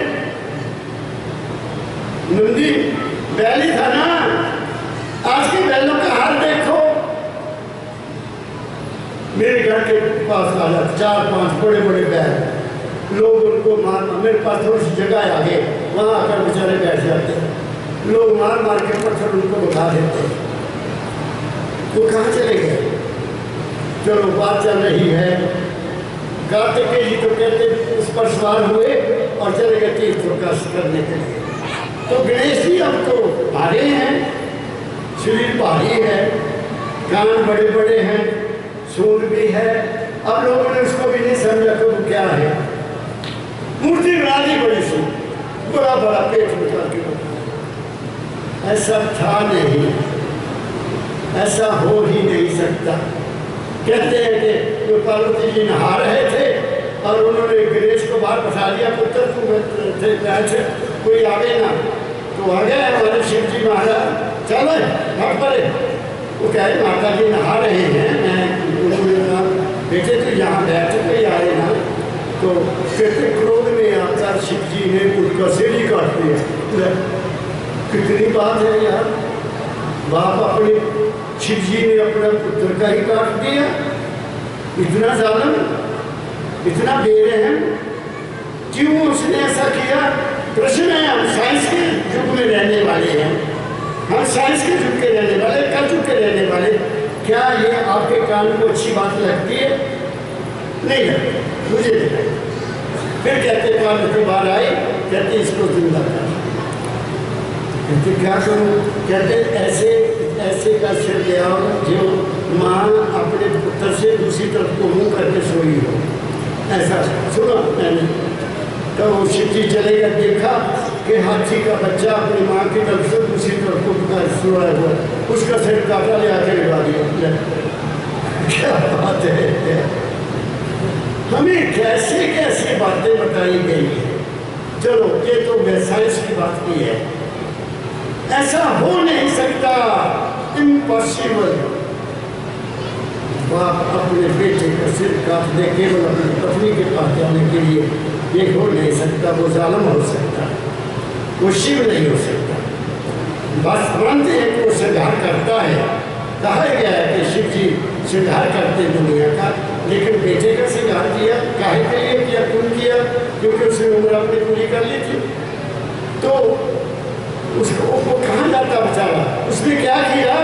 नंदी बैल ही था ना। आज के बैलों का हाल देखो। मेरे घर के पास आ जाते 4-5 बड़े बड़े बैल, लोग उनको मार, मेरे पास थोड़ी सी जगह है आगे, वहाँ आकर बेचारे बैठ जाते हैं। लोग मार मार के पत्थर उनको उठा देते। वो कहाँ चले गए? चलो बात चल रही है। कार्तिकेय जी तो कहते उस पर सवार हुए और चले गए तीर्थों करने के लिए। तो गणेश जी अब तो भारी हैं, शरीर भारी है, कान बड़े बड़े हैं, सूंड भी है। अब लोगों ने उसको भी नहीं समझा तो वो क्या है। मूर्ति बना दी बड़ी सी, बड़ा बड़ा पेट निकाल के बना। ऐसा था नहीं, ऐसा हो ही नहीं सकता। कहते हैं कि जो पार्वती जी नहा रहे थे और उन्होंने गणेश को बाहर बैठा दिया, पुत्र थे बैठे, कोई आगे ना, तो आ गए हमारे शिव जी महाराज, चलो हट पड़े। वो कहे माता जी नहा रहे हैं, मैं उन्होंने कहा बेटे तो यहाँ बैठ के आए ना। तो कहते क्रोध में आकर शिव जी ने उनका सिर ही काट दिया। कितनी बात है यार, बाप अपने शिव जी ने अपना पुत्र का ही काट दिया। इतना जालिम, इतना बेरहम, क्यों उसने ऐसा किया? प्रश्न है। हम साइंस के युग में रहने वाले हैं, हम साइंस के युग के रहने वाले, कल युग के रहने वाले। क्या ये आपके कान को अच्छी बात लगती है? नहीं लगती, मुझे नहीं लगती। फिर कहते पार्वती बाहर आई, कहते इसको जिंदा कर। कहते क्या करूँ? कहते ऐसे ऐसे का सिर ले आओ जो माँ अपने पुत्र से दूसरी तरफ को मुँह करके सोई हो। ऐसा सुना मैंने। तो वो शिव जी चले गए, देखा कि हाथी का बच्चा अपनी माँ की तरफ से दूसरी तरफ को सोया हुआ, उसका सिर काटा ले आके लगा दिया। क्या बात है, हमें कैसे कैसे बातें बताई गई है। चलो ये तो मैं साइंस की बात की है, ऐसा हो नहीं सकता, इम्पॉसिबल। बाप अपने बेटे का सिर काट दे केवल अपनी पत्नी के पास जाने के लिए, ये हो नहीं सकता। वो जालिम हो सकता, वो शिव नहीं हो सकता। बस मानते हैं कि वो श्रृंगार करता है, कहा गया है कि शिव जी श्रृंगार करते दुनिया का, लेकिन बेटे का श्रृंगार किया काहे के लिए किया? क्यों किया? क्योंकि उसने उम्र अपनी पूरी कर ली थी। तो उसको वो कहाँ जाता बेचारा? उसने क्या किया?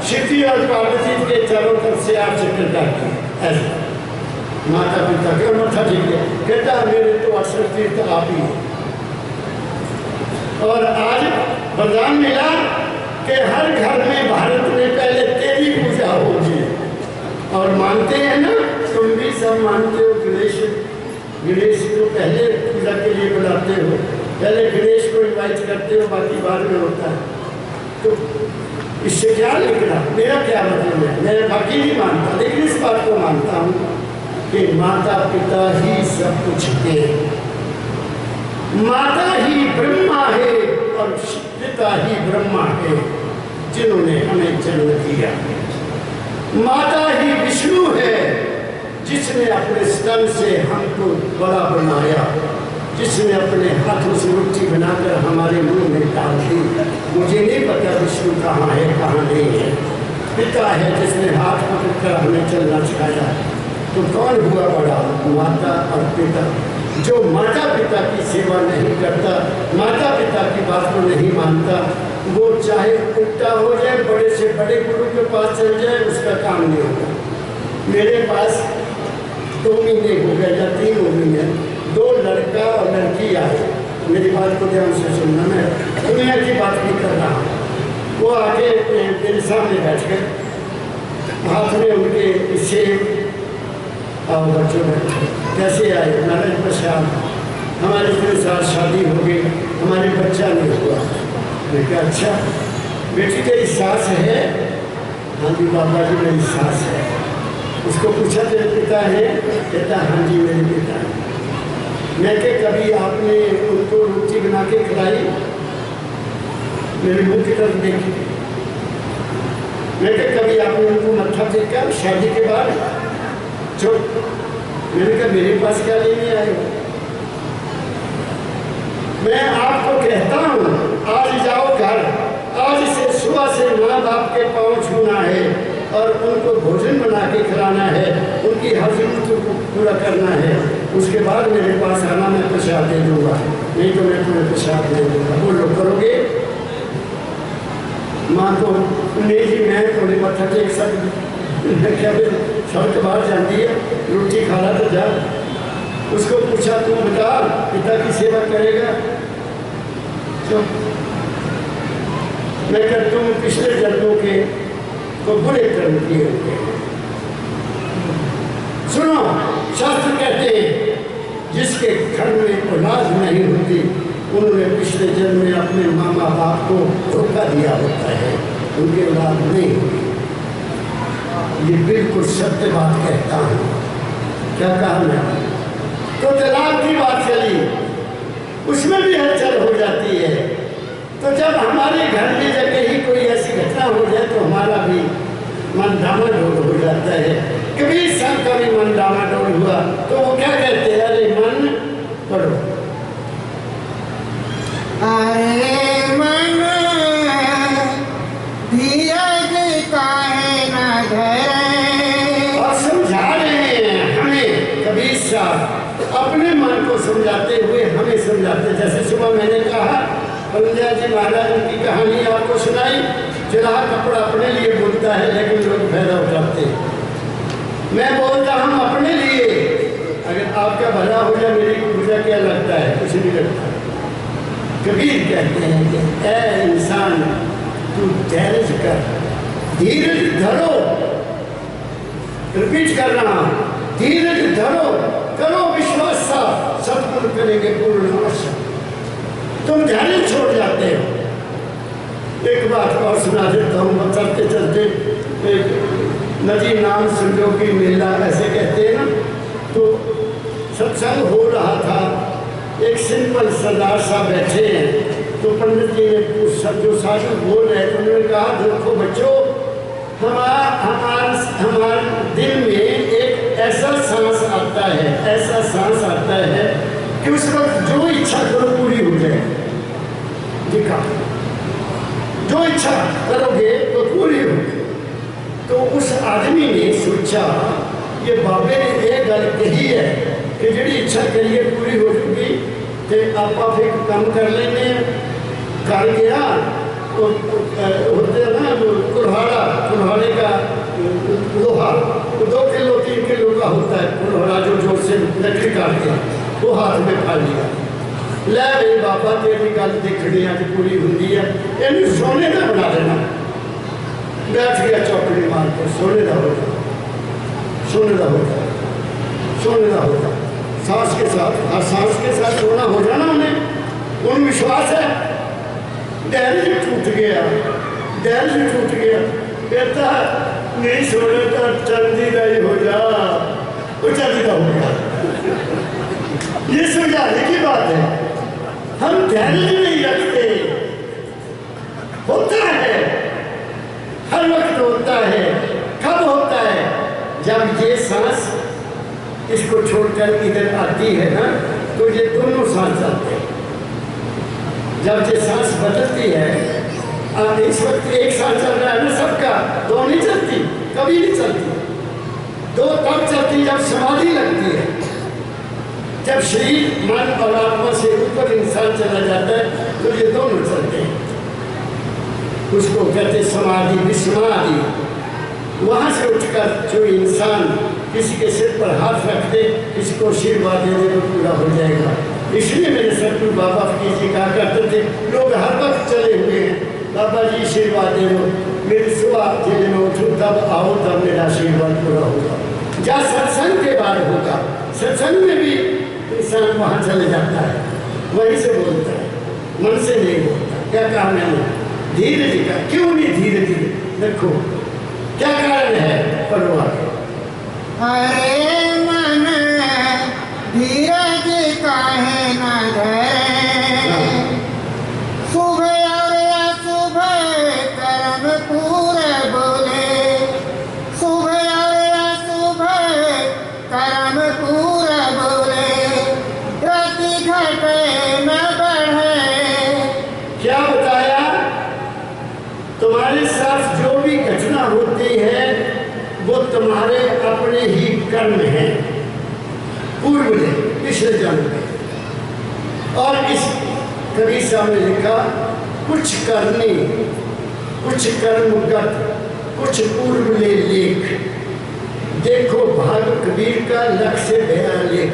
शिव जी और पार्वती के चारों तरफ से 8 चक्कर काट दिए। ऐसा माता पिता का मथा ठीक है, कहता मेरे तो 68 तीर्थ आप ही हैं। और आज वरदान मिला कि हर घर में भारत में पहले तेरी पूजा होगी। और मानते हैं ना, तुम भी सब मानते हो। गणेश को पहले पूजा के लिए बुलाते हो, पहले गणेश को इनवाइट करते हो, बाकी बाद में होता है। तो इससे क्या लिखना, मेरा क्या मतलब है? मैं बाकी नहीं मानता, लेकिन इस बात को मानता हूँ कि माता पिता ही सब कुछ है। माता ही ब्रह्मा है और पिता ही ब्रह्मा है जिन्होंने हमें जन्म दिया। माता ही विष्णु है जिसने अपने स्तन से हमको बड़ा बनाया, जिसने अपने हाथों से रोटी बनाकर हमारे मुंह में डाल दी। मुझे नहीं पता विष्णु कहाँ है कहाँ नहीं है। पिता है जिसने हाथ पकड़कर हमें चलना सिखाया। तो कौन हुआ बड़ा? माता और पिता। जो माता पिता की सेवा नहीं करता, माता पिता की बात को नहीं मानता, वो चाहे उल्टा हो जाए, बड़े से बड़े गुरु के पास चल जाए, उसका काम नहीं होगा। मेरे पास 2 महीने हो गए या 3 महीने, 2 लड़का और लड़की आए। मेरी बात को ध्यान से सुनना, मैं दुनिया की बात नहीं कर रहा हूँ। वो आके मेरे सामने बैठ गए, हाथ में उनके सेब और बच्चों बैठे। कैसे आए? नारायण प्रसाद, हमारे इतने साथ शादी हो गई, हमारे बच्चा नहीं हुआ। मैं कहा अच्छा बेटी तेरी सास है? हाँ जी बाबा जी मेरी सास है। उसको पूछा तेरे पिता है? कहता हाँ जी मेरे पिता है। मैं कि कभी आपने उनको रोटी बना के खिलाई? मेरे मुंह की तरफ देखी। मैं कि कभी आपने उनको मत्था टेका शादी के बाद? चुप। मैंने कहा मेरे पास क्या लेने आए हो? मैं आपको कहता हूँ आज जाओ घर, आज से सुबह से माँ बाप के पाँव छूना है और उनको भोजन बना के खिलाना है, उनकी हर जरूरत को पूरा करना है। उसके बाद मेरे पास आना, मैं प्रसाद दे दूँगा, नहीं तो मैं तुम्हें प्रसाद दे दूँगा। वो लोग करोगे? माँ तो नहीं जी मैं थोड़ी मत्था टेक सकती। मैं क्या सड़क बाहर जाती है, रोटी खाना तो जा। उसको पूछा तू बता पिता की सेवा करेगा? तो मैं कहता तुम पिछले जन्मों के को बुरे कर्म किए होंगे। सुनो, शास्त्र कहते हैं जिसके घर में औलाद नहीं होती उन्होंने पिछले जन्म में अपने मामा बाप को धोखा दिया होता है, उनकी औलाद नहीं होती। ये बिल्कुल सत्य बात कहता हूँ। क्या कहा मैं? तो तलाक की बात चली, उसमें भी हलचल हो जाती है। तो जब हमारे घर में जगह ही कोई ऐसी घटना हो जाए तो हमारा भी मन डामाडोल हो जाता है। कबीर साहब का भी मन डामाडोल हुआ तो वो क्या कहते हैं? अरे मन पढ़ो। अरे मन धीरज काहे न धरे। और समझा रहे हैं हमें कबीर साहब, अपने मन को समझाते हुए हमें समझाते। जैसे सुबह मैंने कहा बलुजा जी महाराज की कहानी आपको सुनाई। चुराहा कपड़ा अपने लिए बोलता है लेकिन लोग फायदा उठाते हैं। मैं बोलता हूँ अपने लिए, अगर आपका भला हो जाए मेरी मुझे क्या लगता है? कुछ नहीं लगता। कबीर कहते हैं कि ऐ इंसान तू धैर्य कर, धीरज धरो। रिपीट कर रहा हूँ, धीरज धरो, करो विश्वास सा, सत्पुर करेंगे पूर्ण आशा। तुम धैर्य छोड़ जाते हो। एक बात और सुना देता हूँ। चलते चलते एक नदी नाम संजोगी मेला ऐसे कहते हैं ना, तो सत्संग हो रहा था। एक सिंपल सरदार साहब बैठे हैं, तो पंडित जी ने जो साधु बोल रहे थे उन्होंने कहा देखो बच्चों, हमारे दिल में एक ऐसा सांस आता है, ऐसा सांस आता है कि उस वक्त जो इच्छा करो पूरी हो जाए। देखा, जो इच्छा करोगे तो पूरी होगी। तो उस आदमी ने सोचा ये बाबे ने एक गल कही है कि जी इच्छा करिए पूरी हो चुकी, तो आप एक काम कर लेंगे। कर गया तो होते हैं ना कुल्हाड़े का लोहा, तो 2 किलो 3 किलो का होता है कुल्हाड़ा, जो जोर से लकड़ी काटते हैं, वो हाथ में खा लिया। लै भाई बाबा तेरी गल देखनी अज पूरी होंगी है, इन सोने का बना देना। बैठ गया चौकड़ी मार कर, सोने का होगा, सोने का होगा, सोने का होगा। सांस के साथ, हर सांस के साथ सोना हो जाना उन्हें विश्वास है। धैर्य टूट गया, धैर्य टूट गया। कहता नहीं सोने का चंदी नहीं हो जा, वो चंदी का हो गया। ये समझाने की बात है। हम धैर्य नहीं रखते। होता है, हर वक्त होता है। कब होता है? जब ये सांस इसको छोड़कर इधर आती है ना, तो ये दोनों सांस चलते हैं। जब ये सांस बदलती है, इस वक्त एक सांस चल रहा है ना सबका, 2 नहीं चलती, कभी नहीं चलती। 2 तब चलती जब समाधि लगती है, जब शरीर मन और आत्मा से ऊपर इंसान चला जाता है, तो ये दोनों चलते हैं। उसको कहते समाधि, विस्माधि। वहाँ से उठकर जो इंसान किसी के सिर पर हाथ रख दे, किसी को आशीर्वाद दे दे तो पूरा हो जाएगा। इसलिए मेरे सतगुरु बाबा फकीर जी कहा करते थे, लोग हर वक्त चले हुए हैं, बाबा जी आशीर्वाद दे दो। मेरी सुबह जब मैं उठूँ तब आओ, तब मेरा आशीर्वाद पूरा होगा। जहाँ सत्संग के बाद होगा, सत्संग में भी इंसान वहाँ चले जाता है, वहीं से बोलता है, मन से नहीं बोलता। क्या कहा मैंने? धीरज का। क्यों नहीं धीरज? देखो क्या कारण है, पढ़वा। अरे मन धीरज का तुम्हारे अपने ही कर्म हैं पूर्व में, पिछले जन्म में। और इस कबीर साहब ने लिखा, कुछ करनी कुछ कर्मगत, कुछ पूर्व ले लेख, देखो भाग कबीर का लक्ष्य भया लेख।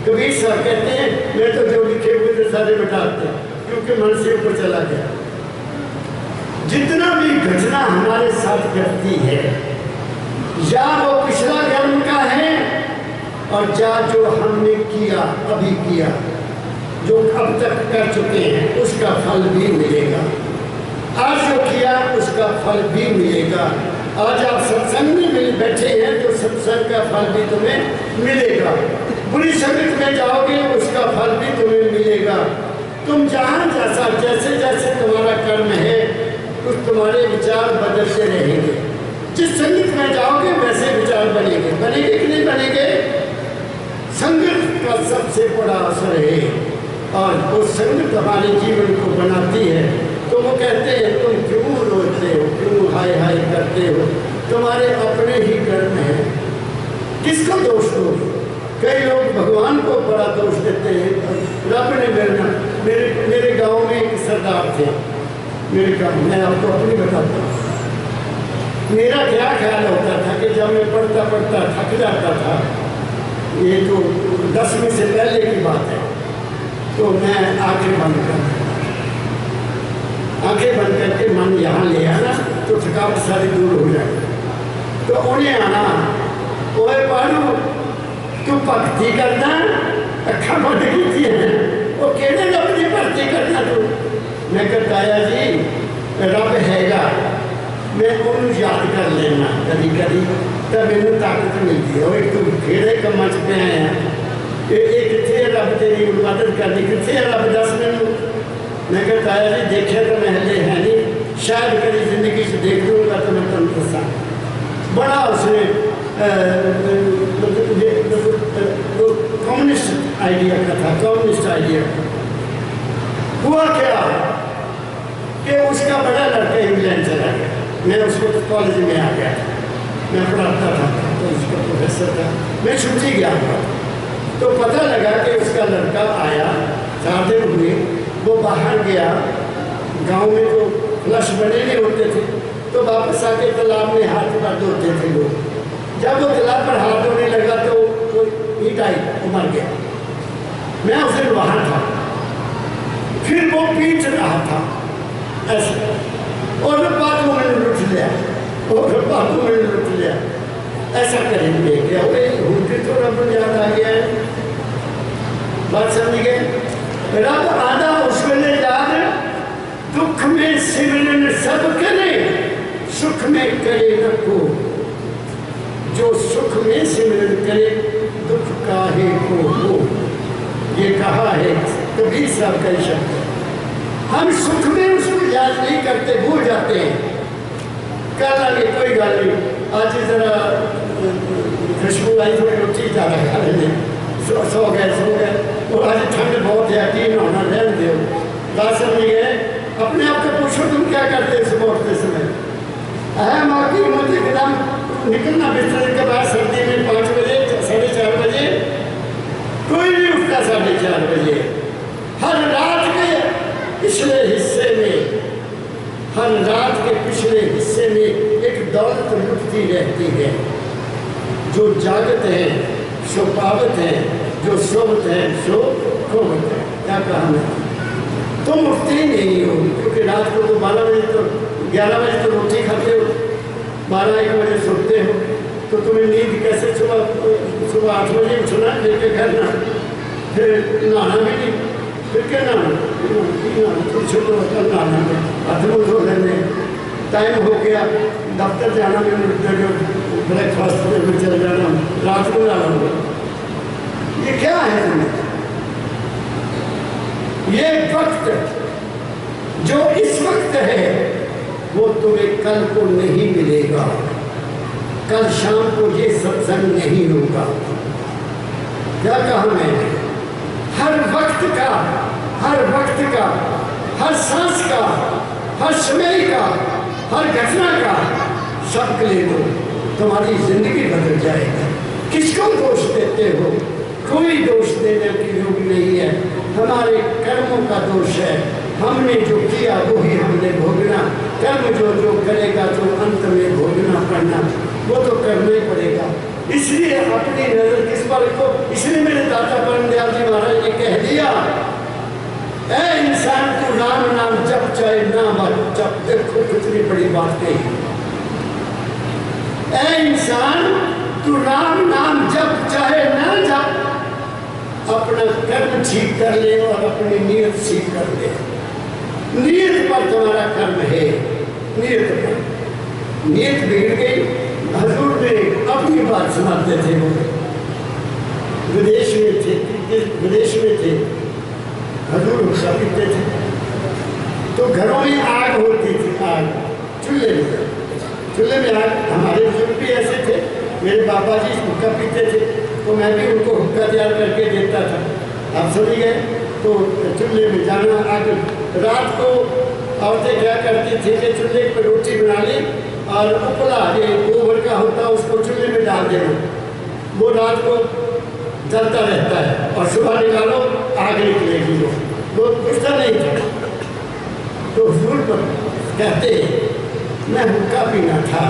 कबीर साहब कहते हैं, मैं तो जो लिखे हुए थे सारे बताते क्योंकि मन से ऊपर चला गया। जितना भी घटना हमारे साथ घटती है, या वो पिछला जन्म का है और या जो हमने किया, अभी किया, जो अब तक कर चुके हैं, उसका फल भी मिलेगा। आज जो किया उसका फल भी मिलेगा। आज आप सत्संग में मिल बैठे हैं तो सत्संग का फल भी तुम्हें मिलेगा। बुरी संगत में जाओगे उसका फल भी तुम्हें मिलेगा। तुम जहाँ जैसा जैसे जैसे तुम्हारा कर्म है कुछ तुम्हारे विचार बदलते रहेंगे। जिस संगत में जाओगे वैसे विचार बनेंगे। बनेंगे कि नहीं बनेंगे? संगत का सबसे बड़ा असर है और वो संगत हमारे जीवन को बनाती है। तो वो कहते हैं तुम क्यों रोते हो, क्यों हाय हाय करते हो, तुम्हारे अपने ही कर्म हैं, किसको दोष दो? कई लोग भगवान को बड़ा दोष देते हैं। रब ने मेरे गांव में एक सरदार थे, मेरे गाँव, मैं आपको अपनी बताता हूँ। मेरा क्या ख्याल होता था कि जब मैं पढ़ता पढ़ता थक जाता था, ये तो 10वीं से पहले की बात है, तो मैं आंखें बंद करता, आंखें बंद करके मन यहाँ ले आना तो थकावट सारी दूर हो जाएगी। तो उन्हें आना, ओए पाड़ू तू भक्ति करना, अखा बंद की है, वो कहने रब की भक्ति करना तू। मैं कहता आया जी रब हैगा, मैं उन्होंने याद कर लेना कभी कभी, तब मैंने ताकत मिलती है। एक तू खेड़े कम्मा च पे आया, कितने रब तेरी मदद करनी, कितने रब दस मैनू। मैं कहता आया जी देखिए तो मैं हले है नहीं, शायद कभी जिंदगी से देख लूँगा तो मैं तुम दसा। बड़ा उसने कम्युनिस्ट आइडिया का था, कम्युनिस्ट आइडिया। हुआ क्या कि उसका बड़ा लड़का इंग्लैंड चला गया। मैं उसको कॉलेज में आ गया, मैं पढ़ाता था तो उसका प्रोफेसर था, मैं छुट्टी गया हुआ। तो पता लगा कि उसका लड़का आया, 4 दिन हुए, वो बाहर गया। गांव में तो फ्लश बने नहीं होते थे, तो वापस आके तालाब में हाथ पर धोते थे लोग। जब वो तालाब पर हाथ धोने लगा तो वो ईट आई, वो मर गया। मैं उस दिन वहाँ था, फिर वो पीट रहा था ऐसे, और बातों में लुट लिया, और बातों में लुट लिया। ऐसा करेंगे क्या? उनके तो रब याद आ गया है। बात समझ गए? रब आधा उस वेले याद, दुख में सिमरन सब करे, सुख में करे न को। जो सुख में सिमरन करे, दुख काहे को हो। ये कहा है कबीर साहब का शब्द। हम सुख में उसको याद नहीं करते, भूल जाते हैं। कर लागे कोई गल नहीं, आज जरा खुशबू आई थोड़ी रोटी ज़्यादा खा लेंगे, सो गए। और आज ठंड बहुत है, तीन होना रहने दो। बात समझ गए? अपने आप को पूछो तुम क्या करते सुबह उठते समय? है माँ की मत एकदम निकलना बिस्तर के बाद सर्दी में 5 बजे 4:30 बजे, कोई नहीं उठता 4:30 बजे। हर रात के पिछले हिस्से में, हर रात के पिछले हिस्से में एक दौलत लुटती रहती है। जो जागत है सो पावत है, जो सोवत है सो खोवत है। क्या कहा मैं? तुम उठते ही नहीं हो, क्योंकि रात को तो 12 बजे तो 11 बजे तो रोटी खाते हो, 12-1 बजे सोते हो, तो तुम्हें नींद कैसे? सुबह 8 बजे उठना, लेके घर ना, फिर नहाना भी नहीं, फिर क्या नहाना? छोटे बच्चा नहाना में हाथ मुँह धो लेने, टाइम हो गया, दफ्तर जाना में ब्रेकफास्ट में चल जाना, रात को नहाना होगा। ये क्या है? ये वक्त जो इस वक्त है वो तुम्हें कल को नहीं मिलेगा। कल शाम को ये सत्संग नहीं होगा। क्या कहा मैंने? हर वक्त का, हर वक्त का, हर सांस का, हर समय का, हर घटना का सबक ले लो। तुम्हारी जिंदगी बदल जाएगी। किसको दोष देते हो? कोई दोष देने की योग नहीं है, हमारे कर्मों का दोष है। हमने जो किया वही हमने भोगना। कर्म जो जो करेगा तो अंत में भोगना पड़ना, वो तो करना ही पड़ेगा। इसलिए अपनी नजर किस पर को, इसलिए मेरे दादा परमदयाल जी महाराज ने कह दिया, ऐ इंसान तू राम नाम जप चाहे ना मत जप। देखो कितनी बड़ी बात कही। ऐ इंसान तू राम नाम जप चाहे ना जप, अपना कर्म ठीक कर ले और अपनी नीयत ठीक कर ले। नीयत पर तुम्हारा कर्म है, नीयत पर। नीयत बिगड़ गई। हजूर ने अपनी बात सुनाते थे, वो विदेश में थे, हजूर गुस्सा पीते थे, तो घरों में आग होती थी, आग चूल्हे में आग। हमारे बुजुर्ग भी ऐसे थे, मेरे बाबा जी हुक्का पीते थे, तो मैं भी उनको हुक्का तैयार करके देता था। आप समझ गए? तो चूल्हे में जाना, आग। रात को औरतें क्या करती थी कि चूल्हे पर रोटी बना ली और उपला ये गोबर का होता उसको चूल्हे में डाल देना, वो रात को जलता रहता है और सुबह निकालो आग निकलेगी। वो पूछता नहीं था। तो हुजूर पर कहते मैं हुक्का पीना था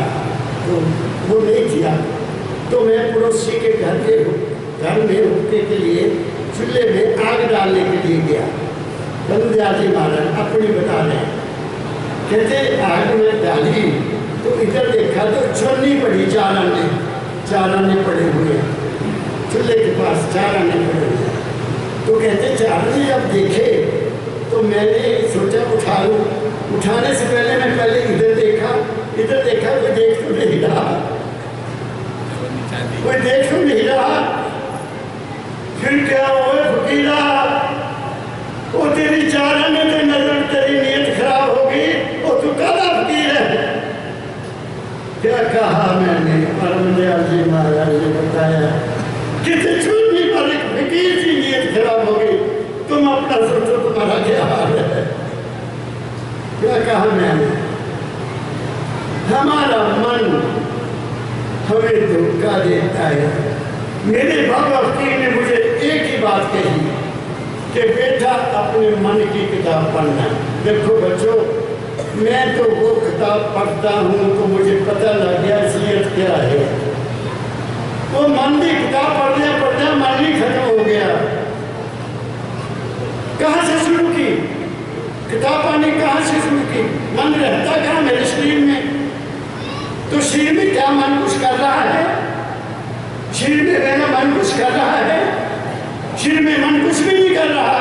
तो वो नहीं किया, तो मैं पड़ोसी के घर में हुक्के के लिए चूल्हे में आग डालने के लिए गया। परमदयाल जी महाराज अपनी बता रहे हैं, कहते आग में डाली तो इधर देखा तो चुन्नी पड़ी, चार आने पड़े हुए चूल्हे के पास, चार आने पड़े हुए। तो कहते चार आने जब देखे तो मैंने सोचा उठा लूँ। उठाने से पहले मैं पहले इधर देखा कोई देख तो नहीं रहा, कोई देख तो नहीं रहा। फिर क्या हुआ फकीरा, वो तेरी चार आने पे नजर, तेरी नीयत खराब होगी, वो तू काला फकीर है। क्या कहा मैंने? परमदयाल जी महाराज ने बताया कि छूटने पर एक फकीर की नीयत खराब हो गई, तुम अपना सोचो तुम्हारा क्या हाल है। क्या कहा मैंने? हमारा मन हमें धोखा देता है। मेरे बाबा फकीर ने मुझे एक ही बात कही कि बेटा अपने मन की किताब पढ़ना। देखो बच्चों, मैं तो वो किताब पढ़ता हूँ तो मुझे पता लग गया असलियत क्या है। वो मन की किताब पढ़ने मन ही खत्म हो गया। कहाँ से शुरू की किताब पढ़नी? कहाँ से शुरू की? मन रहता कहाँ? मेरे शरीर में। तो शरीर में क्या मन कुछ कर रहा है? शरीर में मेरा मन कुछ कर रहा है? शरीर में मन कुछ भी नहीं कर रहा।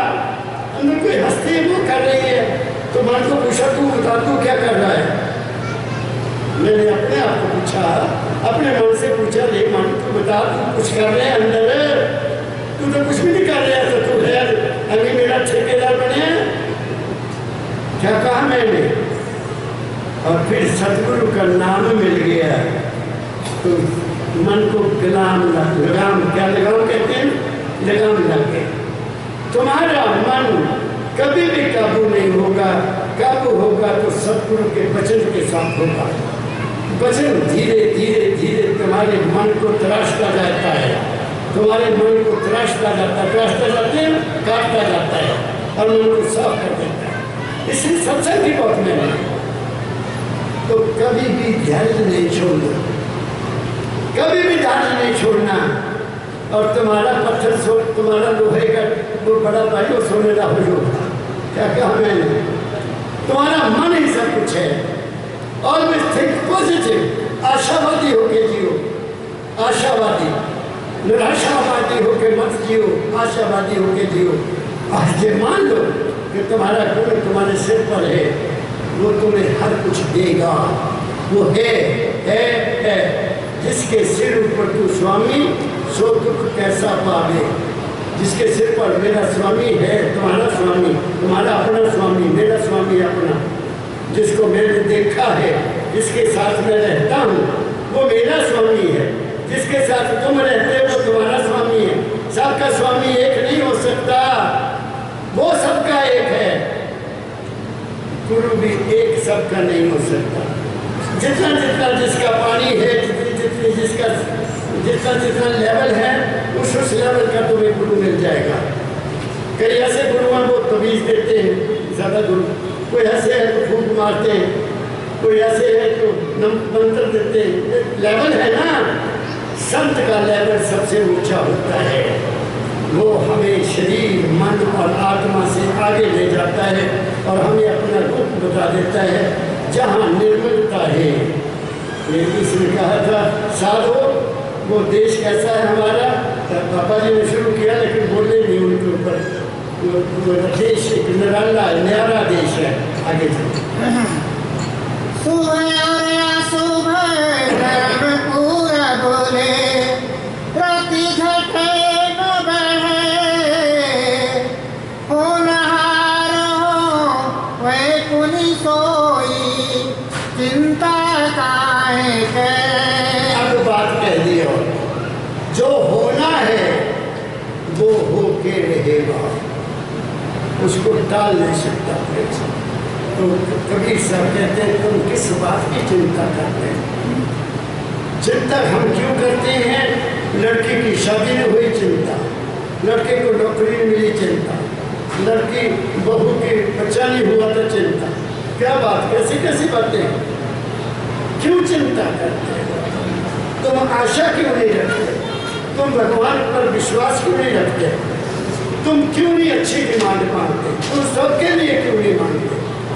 अंदर कोई हस्ती वो कर रही है। तो मन को पूछा तू बता तू क्या कर रहा है? मैंने अपने आप को पूछा, अपने मन से पूछा, ले मन तू बता तू कुछ कर रहे हैं अंदर? तू तो कुछ भी नहीं कर रहा है, तो तू है अभी मेरा ठेकेदार बने। क्या कहा मैंने? और फिर सतगुरु का नाम मिल गया तो मन को लगाम क्या लगाम कहते हैं? लगाम लग गए। तुम्हारा मन कभी भी काबू नहीं होगा। काबू होगा तो सतगुरु के वचन के साथ होगा। वचन धीरे धीरे धीरे तुम्हारे मन को तराशता जाता है, तुम्हारे मन को तराशता जाते हैं, काटता जाता है और मन को साफ कर देता है। इसलिए सत्संग की बात में तो कभी भी धैर्य नहीं छोड़ना, कभी भी धैर्य नहीं छोड़ना। और तुम्हारा पत्थर तुम्हारा लोहे का वो बड़ा भाई वो सोने का हो जाएगा। क्या कहा मैंने? तुम्हारा मन ही सब कुछ है। ऑलवेज थिंक पॉजिटिव, आशावादी होके जियो, आशावादी। निराशावादी होके मत जियो, आशावादी होके जियो। आज ये मान लो कि तुम्हारा गुरु तुम्हारे सिर पर है, वो तुम्हें हर कुछ देगा। वो है जिसके सिर ऊपर तू स्वामी सो दुख कैसा पावे। जिसके सिर पर मेरा स्वामी है, तुम्हारा स्वामी, तुम्हारा अपना स्वामी, मेरा स्वामी अपना, जिसको मैंने देखा है, जिसके साथ मैं रहता हूँ वो मेरा स्वामी है। जिसके साथ तुम रहते हो वो तुम्हारा स्वामी है। सबका स्वामी एक नहीं हो सकता, वो सबका एक है। गुरु भी एक सबका नहीं हो सकता। जितना जितना जिसका पानी है, जितनी जितनी जिसका जितना जितना लेवल है उस लेवल का तुम्हें गुरु मिल जाएगा। कई ऐसे गुरु हैं वो तवीज़ देते हैं ज़्यादा गुरु, कोई ऐसे है तो फूंक मारते हैं, कोई ऐसे है तो मंत्र देते हैं। लेवल है ना, संत का लेवल सबसे ऊंचा होता है, वो हमें शरीर मन और आत्मा से आगे ले जाता है और हमें अपना रूप बता देता है जहाँ निर्मलता है। इसने कहा था साधो वो देश कैसा है हमारा, पापा जी ने शुरू किया लेकिन बोले नहीं उनके ऊपर। देश एक निराला न्यारा देश है। आगे सुबह और सुबह धर्म पूरा बोले, राति घटे न बहे, होनहार हो वह कुनी सोई, चिंता काहे करे। अब बात कह दी, और जो होना है वो होके रहेगा, उसको टाल नहीं सकता। तो कबीर साहब कहते हैं तुम किस बात की चिंता करते हैं? चिंता हम क्यों करते हैं? लड़की की शादी में हुई चिंता, लड़के को नौकरी में मिली चिंता, लड़की बहू के बच्चा नहीं हुआ तो चिंता। क्या बात, कैसी कैसी बातें, क्यों चिंता करते हैं? तुम आशा क्यों नहीं रखते? तुम भगवान पर विश्वास क्यों नहीं रखते? तुम क्यों नहीं अच्छी डिमांड मांगते? तुम सबके लिए क्यों नहीं मांगते?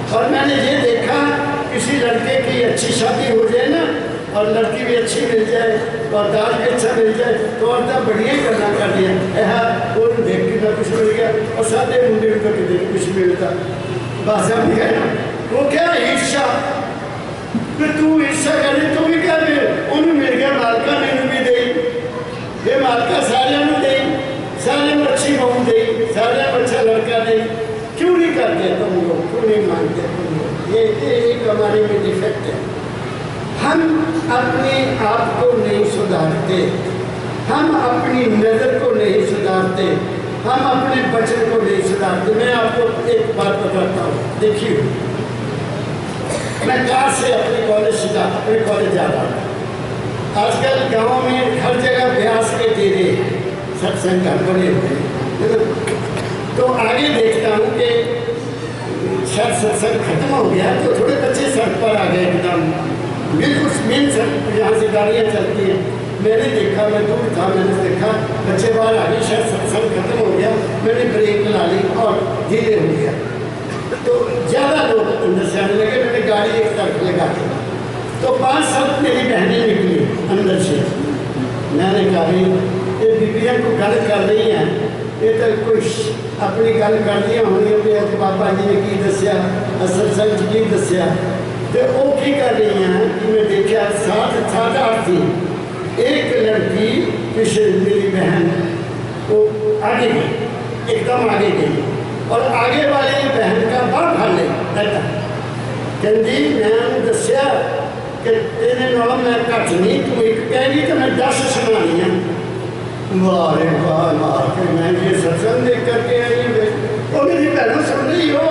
और मैंने ये देखा किसी लड़के की अच्छी शादी हो जाए ना और लड़की भी अच्छी मिल जाए और दाल भी अच्छा मिल जाए तो और बढ़िया ही करना कर दिया है। वो देख के ना कुछ मिल गया और सादे मुंडे को कितने कुछ मिलता बस हम गए। वो क्या ईर्षा, तू ईर्षा करे तू भी कर उन्हें मिल गया मालका मैंने भी दे, ये मालका सारे दे, सारे में अच्छी बहू दे, सारे में अच्छा लड़का दे। क्यों नहीं करते तुम लोग, क्यों नहीं मानते तुम लोग? ये एक हमारे में डिफेक्ट है। हम अपने आप को नहीं सुधारते, हम अपनी नज़र को नहीं सुधारते, हम अपने बचन को नहीं सुधारते। मैं आपको एक बात बताता हूँ, देखिए मैं कार से अपने कॉलेज जा रहा था। आजकल गाँव में हर जगह ब्यास के डेरे सत्संग का बने हुए हैं। तो आगे देखता हूँ कि शायद सत्संग खत्म हो गया तो थोड़े बच्चे सड़क पर आ गए एकदम बिल्कुल मेन सड़क जहाँ से गाड़ियाँ चलती हैं। मैंने देखा, मैं दूर था, मैंने देखा बच्चे बाहर आ गए, शायद सत्संग खत्म हो गया। मैंने ब्रेक ला ली और धीरे हो गया तो ज़्यादा लोग अंदर से आने लगे। मैंने गाड़ी एक तरफ लगा दी तो 5-7 मेरी बहनें निकली अंदर से। मैंने कहा ये बीबियाँ को गल कर रही हैं, ये तो कोई अपनी गल कर दी होनी है कि पापा जी ने की दसिया, सत्संग की दसिया, तो वो की कर रही हैं कि मैं देखा 7-8 थी। एक लड़की पीछे मेरी बहन वो आगे गई, एकदम आगे गई और आगे वाली बहन का बाप फड़ लिया। कहती मैं दसिया कि तेरे नाल मैं घट नहीं, तू एक कहेगी तो मैं 10 सुनानी है। वारे वाह मार के मैं ये सत्संग देख करके आई और मेरी बहनों सुन रही हो,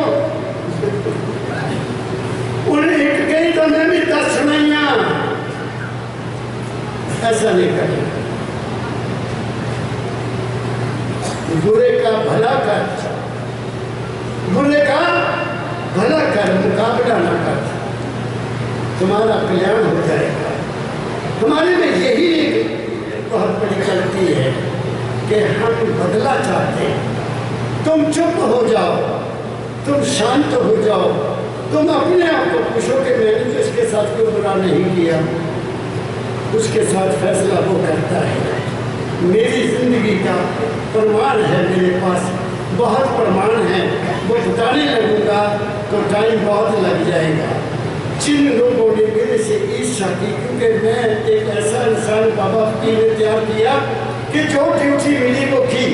उन्हें एक कही तो मैं भी 10 सुनाइया। ऐसा नहीं करना, बुरे का भला कर, बुरे का भला कर, मुकाबला ना कर, तुम्हारा कल्याण हो जाएगा। हमारे में यही एक बहुत बड़ी गलती है कि हम बदला चाहते हैं। तुम चुप हो जाओ, तुम शांत हो जाओ, तुम अपने आप को पूछो कि मैंने तो इसके साथ कोई बुरा नहीं किया, उसके साथ फैसला वो करता है। मेरी जिंदगी का प्रमाण है मेरे पास, बहुत प्रमाण है, वो बताने लगूंगा तो टाइम बहुत लग जाएगा। जिन लोगों ने मेरे से ईर्ष्या की, क्योंकि मैं एक ऐसा इंसान बाबा की ने तैयार किया कि जो ड्यूटी मिली वो की,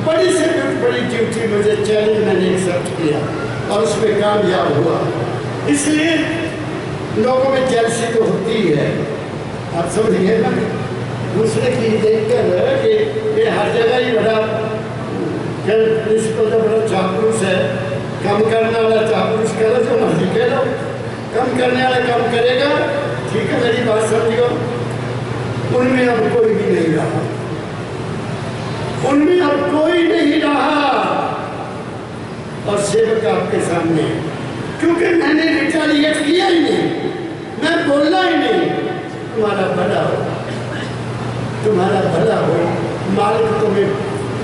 बड़ी से बड़ी ड्यूटी मुझे चैलेंज मैंने एक्सेप्ट किया और उसमें कामयाब हुआ। इसलिए लोगों में जेलसी तो होती है, आप समझिए ना, दूसरे की देख कर कि हर जगह ही बड़ा प्रिंसिपल तो बड़ा चापलूस है, कम करने वाला चापलूस करो, जो मर्जी कह लो, कम करने वाला कम करेगा। ठीक है, मेरी बात समझियो, उनमें अब कोई भी नहीं रहा, उनमें अब कोई नहीं रहा। और सेवक आपके सामने, क्योंकि मैंने रिटालिएट किया ही नहीं, मैं बोला ही नहीं। तुम्हारा भला हो, तुम्हारा भला हो, मालिक तुम्हें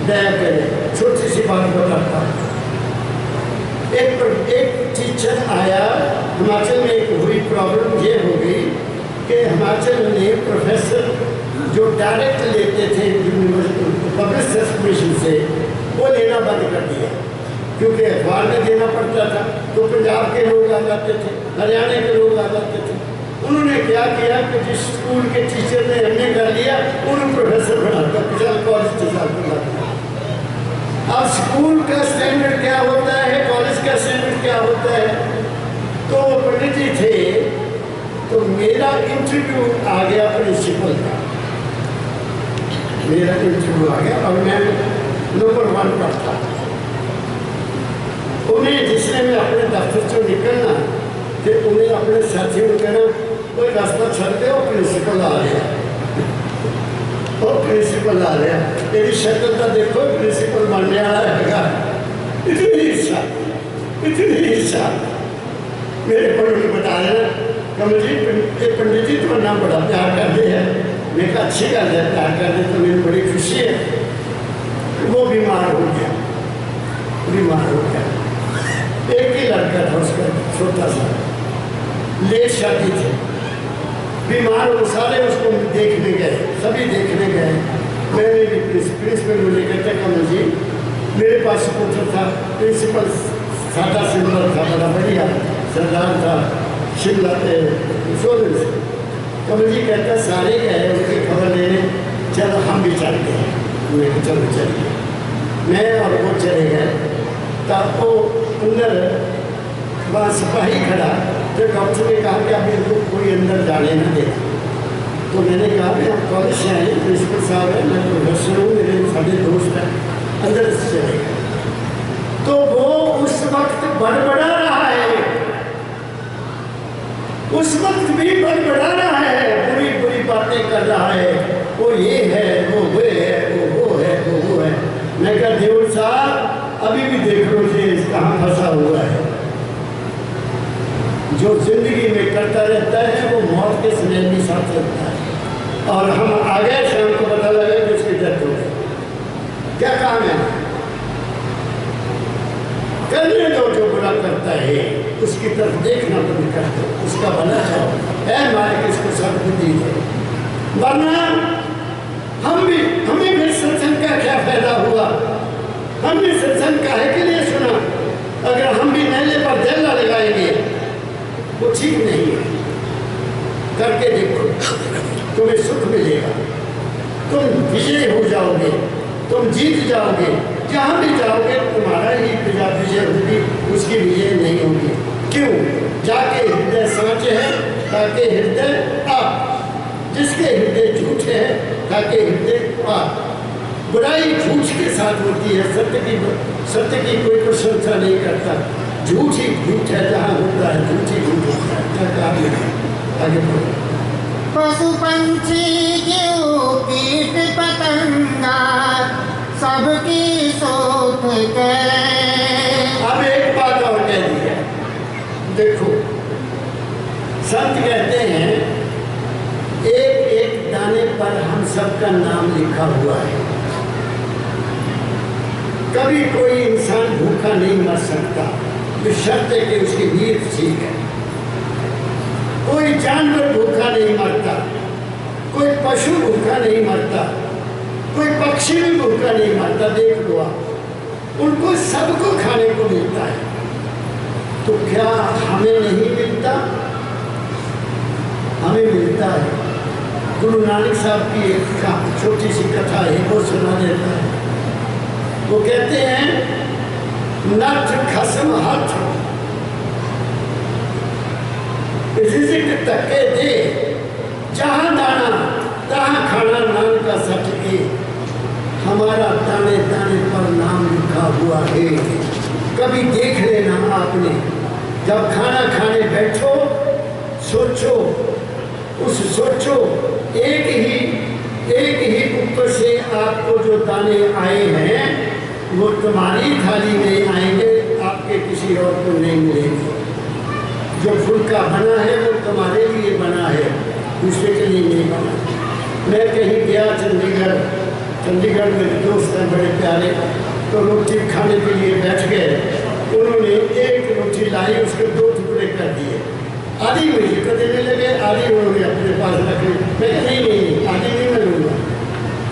दया करे। छोटी सी बात बताता हूँ। एक टीचर आया, हिमाचल में एक हुई प्रॉब्लम ये हो गई कि हिमाचल ने प्रोफेसर जो डायरेक्ट लेते थे पब्लिक सर्विस से, वो लेना बंद कर दिया, क्योंकि अखबार में देना पड़ता था। तो पंजाब के लोग आ जाते थे, हरियाणा के लोग आ जाते थे। उन्होंने क्या किया कि जिस स्कूल के टीचर ने हमने कर लिया, उन्होंने प्रोफेसर बनाता, पिछले कॉलेज के साथ बनाता। अब स्कूल का स्टैंडर्ड क्या होता है, कॉलेज का स्टैंडर्ड क्या होता है। तो पंडित जी थे, तो मेरा इंटरव्यू आ गया प्रिंसिपल का, मेरा इंटरव्यू आ गया और मैं नंबर 1 पर था। उन्हें जिसने मैं अपने दफ्तर से निकलना कि उन्हें अपने साथियों को कहना कोई रास्ता छड़ दे, और प्रिंसिपल आ गया, और प्रिंसिपल आ गया। तेरी शक्ल तो देखो, प्रिंसिपल बनने वाला रहेगा। इतनी इच्छा, इतनी इच्छा। मेरे पंडित बता रहे हैं, कमल जी पंडित जी तुम्हारा नाम बड़ा प्यार करते हैं। मैं कहा अच्छी गल है, प्यार करते तो मेरी बड़ी खुशी है। वो बीमार हो गया, बीमार हो गया। एक ही लड़का था उसका, छोटा सा, लेट शादी थी, बीमार। वो सारे उसको देखने गए, सभी देखने गए। मैंने भी प्रिंसिपल मुझे कहते कमल जी मेरे पास पुत्र था, प्रिंसिपल सादा सिंबल था, बड़ा बढ़िया सरदार था, शिमला सोलन से। कमल जी कहता सारे गए उनकी खबर लेने, चलो हम भी चलते हैं। मैं चलो चलिए, मैं और वो चले गए। तब वो अंदर वहाँ सिपाही खड़ा, तो डॉक्टर ने कहा कि अभी इनको कोई अंदर जाने न देना। तो मैंने कहा कि हम कॉलेज से आए, प्रिंसिपल साहब है, मैं प्रोफेसर हूँ, मेरे सारे दोस्त हैं, अंदर से चले गए। तो वो उस वक्त बड़बड़ा रहा है, उस वक्त भी बड़बड़ा रहा है, बुरी बुरी बातें कर रहा है। वो ये है, वो है, वो है, वो है। मैं कहा देवर साहब अभी भी देख लो ये कहाँ फंसा हुआ है। जो जिंदगी में करता रहता है वो मौत के स्नेह के साथ चलता है। और हम आ गए, शाम को पता लगा कि उसकी डेथ हो गई। क्या काम है? करने दो, जो बुरा करता है उसकी तरफ देखना तो नहीं करते, उसका भला चाहो। है मालिक इसको सद्बुद्धि दे, वरना हमें फिर सत्संग का क्या फायदा हुआ? हमने सत्संग काहे के लिए सुना? अगर हम भी मेले पर धैर्य लगाएंगे वो ठीक नहीं है। करके देखो, तुम्हें सुख मिलेगा, तुम विजय हो जाओगे, तुम जीत जाओगे। जहाँ भी जाओगे तुम्हारा ही विजय होगी, उसकी विजय नहीं होगी। क्यों? जाके हृदय सांच है ताकि हृदय आप, जिसके हृदय झूठे है ताकि हृदय आप। बुराई झूठ के साथ होती है, सत्य की कोई प्रशंसा नहीं करता। झूठ ही झूठ है, जहाँ होता है झूठ ही झूठ होता है। आगे बढ़ो। पशु पंछी जीव कीट पतंगा सबकी सोच करे। अब एक बात और कह दी है, देखो संत कहते हैं एक एक दाने पर हम सबका नाम लिखा हुआ है। कभी कोई इंसान भूखा नहीं मर सकता, शर्त है कि उसकी नीयत ठीक है। कोई जानवर भूखा नहीं मरता, कोई पशु भूखा नहीं मरता, कोई पक्षी भी भूखा नहीं मरता। देख लो आप, उनको सबको खाने को मिलता है, तो क्या हमें नहीं मिलता? हमें मिलता है। गुरु नानक साहब की एक छोटी सी कथा है, वो सुना देता है। वो कहते हैं नठ खसम हाथ रिज़िक तके दे, जहाँ दाना तहाँ खाना नाम का सच है। हमारा दाने दाने पर नाम लिखा हुआ है। कभी देख लेना आपने, जब खाना खाने बैठो सोचो उस सोचो एक ही ऊपर से आपको जो दाने आए हैं वो तुम्हारी थाली में आएंगे, आपके किसी और को नहीं मिलेंगे। जो फुल्का बना है वो तुम्हारे लिए बना है, दूसरे के लिए नहीं बना। मैं कहीं गया चंडीगढ़ में दोस्त हैं बड़े प्यारे, तो रोटी खाने के लिए बैठ गए। उन्होंने एक रोटी लाई, उसके 2 टुकड़े कर दिए। आधी मुझे को देने लगे, आधी उन्होंने अपने पास रख ली। मैं नहीं आधी नहीं मैं लूँगा,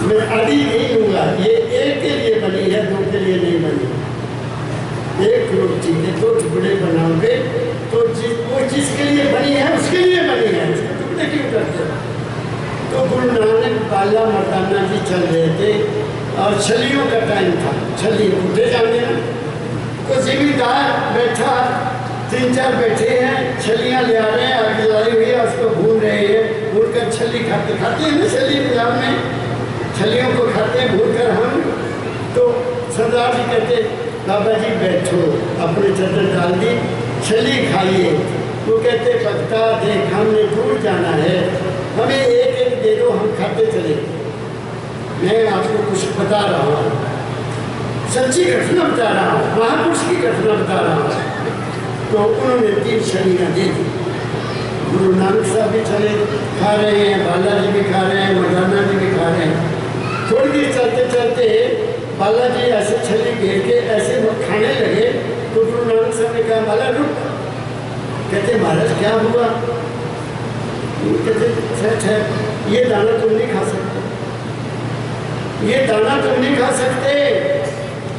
मैं आधी नहीं लूँगा, ये एक के लिए बनी है, 2 के लिए नहीं बनी। एक रोटी के 2 टुकड़े बनाओगे तो वो जिसके लिए बनी है उसके लिए बनी है, उसके टुकड़े क्यों करते हो? तो गुरु नानक बाला मर्दाना जी चल रहे थे और छलियों का टाइम था, छली उठे जाने ना। तो जिम्मेदार बैठा, 3-4 बैठे हैं, छलियाँ ले आ रहे हैं, आग जलाई हुई है, उसको भून रहे हैं। भून कर छली खाते हैं ना, छली पंजाब में छलियों को खाते हैं भून कर हम। तो सरदार जी कहते बाबा जी बैठो, अपने चद्दर डाल दी, छली खाइए। वो कहते पकता देख हमने दूर जाना है, हमें एक दे दो, हम खाते चले। मैं आपको कुछ बता रहा हूँ, सच्ची घटना बता रहा हूँ, महापुरुष की घटना बता रहा हूँ। तो उन्होंने 3 छलियाँ दे दी। गुरु नानक साहब भी चले खा रहे हैं, बालाजी भी खा रहे हैं, मर्दाना जी भी खा रहे हैं। थोड़ी देर चलते चलते बालाजी ऐसे छली घेर के ऐसे खाने लगे। तो गुरु नानक साहब ने कहा बाला रुक। कहते महाराज क्या हुआ? कहते सच है, ये दाना तुम नहीं खा सकते, ये दाना तुम नहीं खा सकते।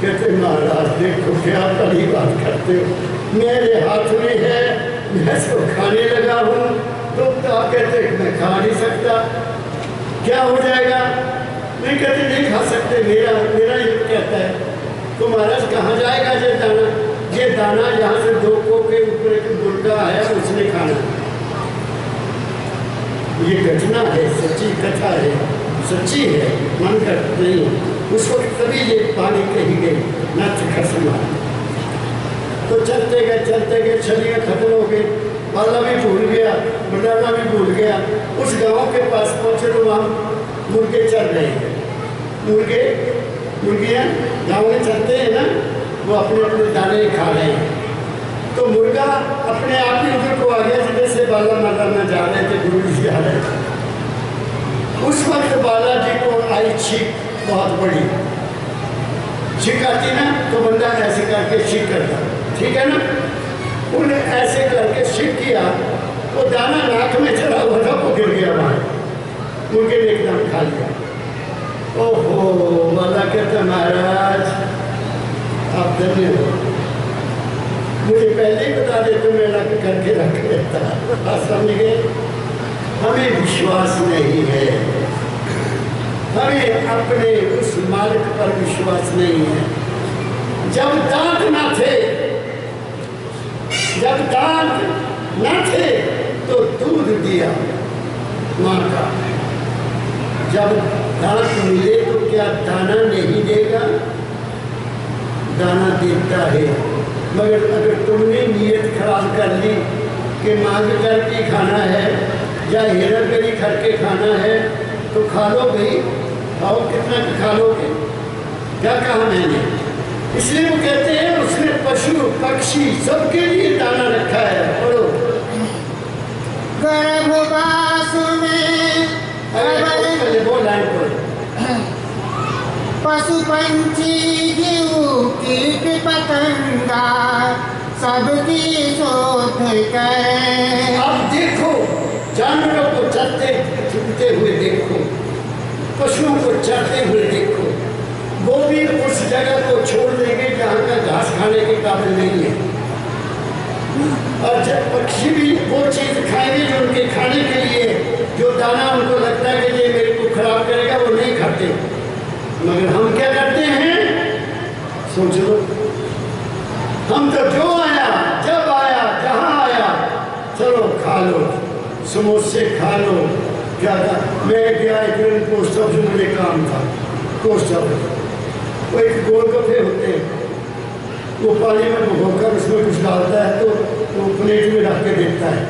कहते महाराज देखो क्या बड़ी बात करते हो, मेरे हाथ में है, मैं इसको खाने लगा हूँ। तो आप कहते मैं खा नहीं सकता, क्या हो जाएगा? नहीं कहते नहीं खा सकते, मेरा ये कहता है। तो महाराज कहाँ जाएगा ये दाना? ये दाना यहाँ से 2 कोह के ऊपर एक मुर्गा आया, उसने खाना। ये घटना है, सच्ची कथा है, सच्ची है, मन कर नहीं। उस वक्त तभी ये पानी कही गई नाथ खसमा। तो चलते गए छलियाँ खत्म हो गई, बाला भी भूल गया, मर्दाना भी भूल गया। उस गांव के पास पहुँचे तो वहाँ मुर्गे चल रहे हैं। मुर्गियाँ गाँव में चलते हैं ना, वो अपने अपने दाने खा रहे हैं। तो मुर्गा अपने आप ही उधर को आ गया जिधर से बाला मर्दाना जा रहे थे, गुरु जी आ रहे थे। उस वक्त बाला जी को आई छींक बहुत बड़ी। छींक आती ना तो बंदा ऐसे करके छींक करता, ठीक है ना? उन्हें ऐसे करके छींक किया, वो दाना नाक में चला हुआ था, वो गिर गया वहाँ। मुर्गे ने एकदम खा लिया। ओहो, बाला कहता महाराज आप धन्य हो, मुझे पहले ही बता देते मैं रख करके रख लेता। आप समझ गए? हमें विश्वास नहीं है, हमें अपने उस मालिक पर विश्वास नहीं है। जब दांत ना थे तो दूध दिया माँ का, जब दांत मिले तो क्या दाना नहीं देगा? दाना देता है। मगर अगर तुमने नीयत खराब कर ली कि मांग करके खाना है या हेरा फेरी करके खाना है, तो खा लो भाई, खाओ, कितना खा लोगे? क्या कहा मैंने? इसलिए वो कहते हैं उसने पशु पक्षी सबके लिए दाना रखा है। पढ़ो। गर्भवास में वो लाइन पढ़ो। पशु पंछी जीव कीट पतंगा सबकी शोध करे। अब देखो जानवरों को चलते हुए देखो, पशुओं को चलते हुए देखो, वो भी उस जगह को छोड़ देंगे जहाँ का घास खाने के काबिल नहीं है। और जब पक्षी भी वो चीज़ खाएंगे जो उनके खाने के लिए, जो दाना उनको लगता है कि ये मेरे को खराब करेगा, वो नहीं खाते। मगर हम क्या करते हैं? सोच लो, हम तो जो आया, जब आया, जहाँ आया, चलो खा लो, समोसे खा लो। क्या था? मैं गया एक दिन पोस्ट ऑफिस, मुझे काम था पोस्ट ऑफिस। वो एक गोलगप्पे होते हैं, वो पानी में भिगोकर उसमें कुछ डालता है तो वो प्लेट में रख के देता है।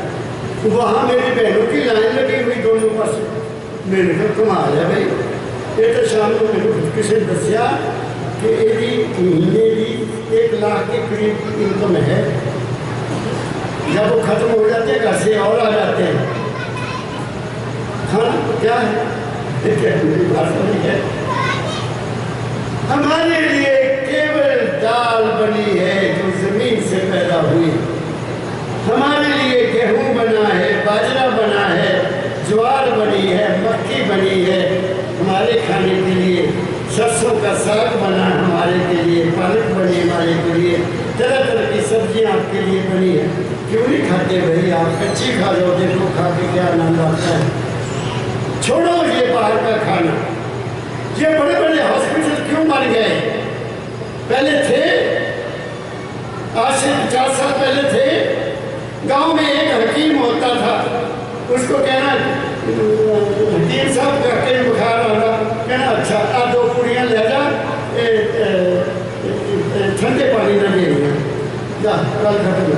वहाँ मेरी बहनों की लाइन लगी हुई दोनों पास। मैंने कहा कमाल है भाई, ये तो शाम को मैंने किसी ने दसिया कि यदि महीने की 1 लाख के करीब इनकम है। जब वो खत्म हो जाते हैं घर से और आ जाते हैं। खाना क्या है, भाषा नहीं है। हमारे लिए केवल दाल बनी है जो जमीन से पैदा हुई। हमारे लिए गेहूं बना है, बाजरा बना है, ज्वार बनी है, मक्की बनी है। हमारे खाने के लिए सरसों का साग बना है, हमारे के लिए पालक बनी हमारे के लिए, तरह तरह की सब्जियां आपके लिए बनी है। क्यों नहीं खाते भाई? आप कच्ची खा लो, देखो खा के क्या आनंद आता है। छोड़ो ये बाहर का खाना। ये बड़े बड़े हॉस्पिटल क्यों बन गए? पहले थे, आज से 50 साल पहले थे। गांव में एक हकीम होता था, उसको कहना हकीम साहब का कहीं बुखार आ रहा, कहना अच्छा आप 2 पूड़ियाँ ले जा, ठंडे पानी ना देनी जा, कल खत्म।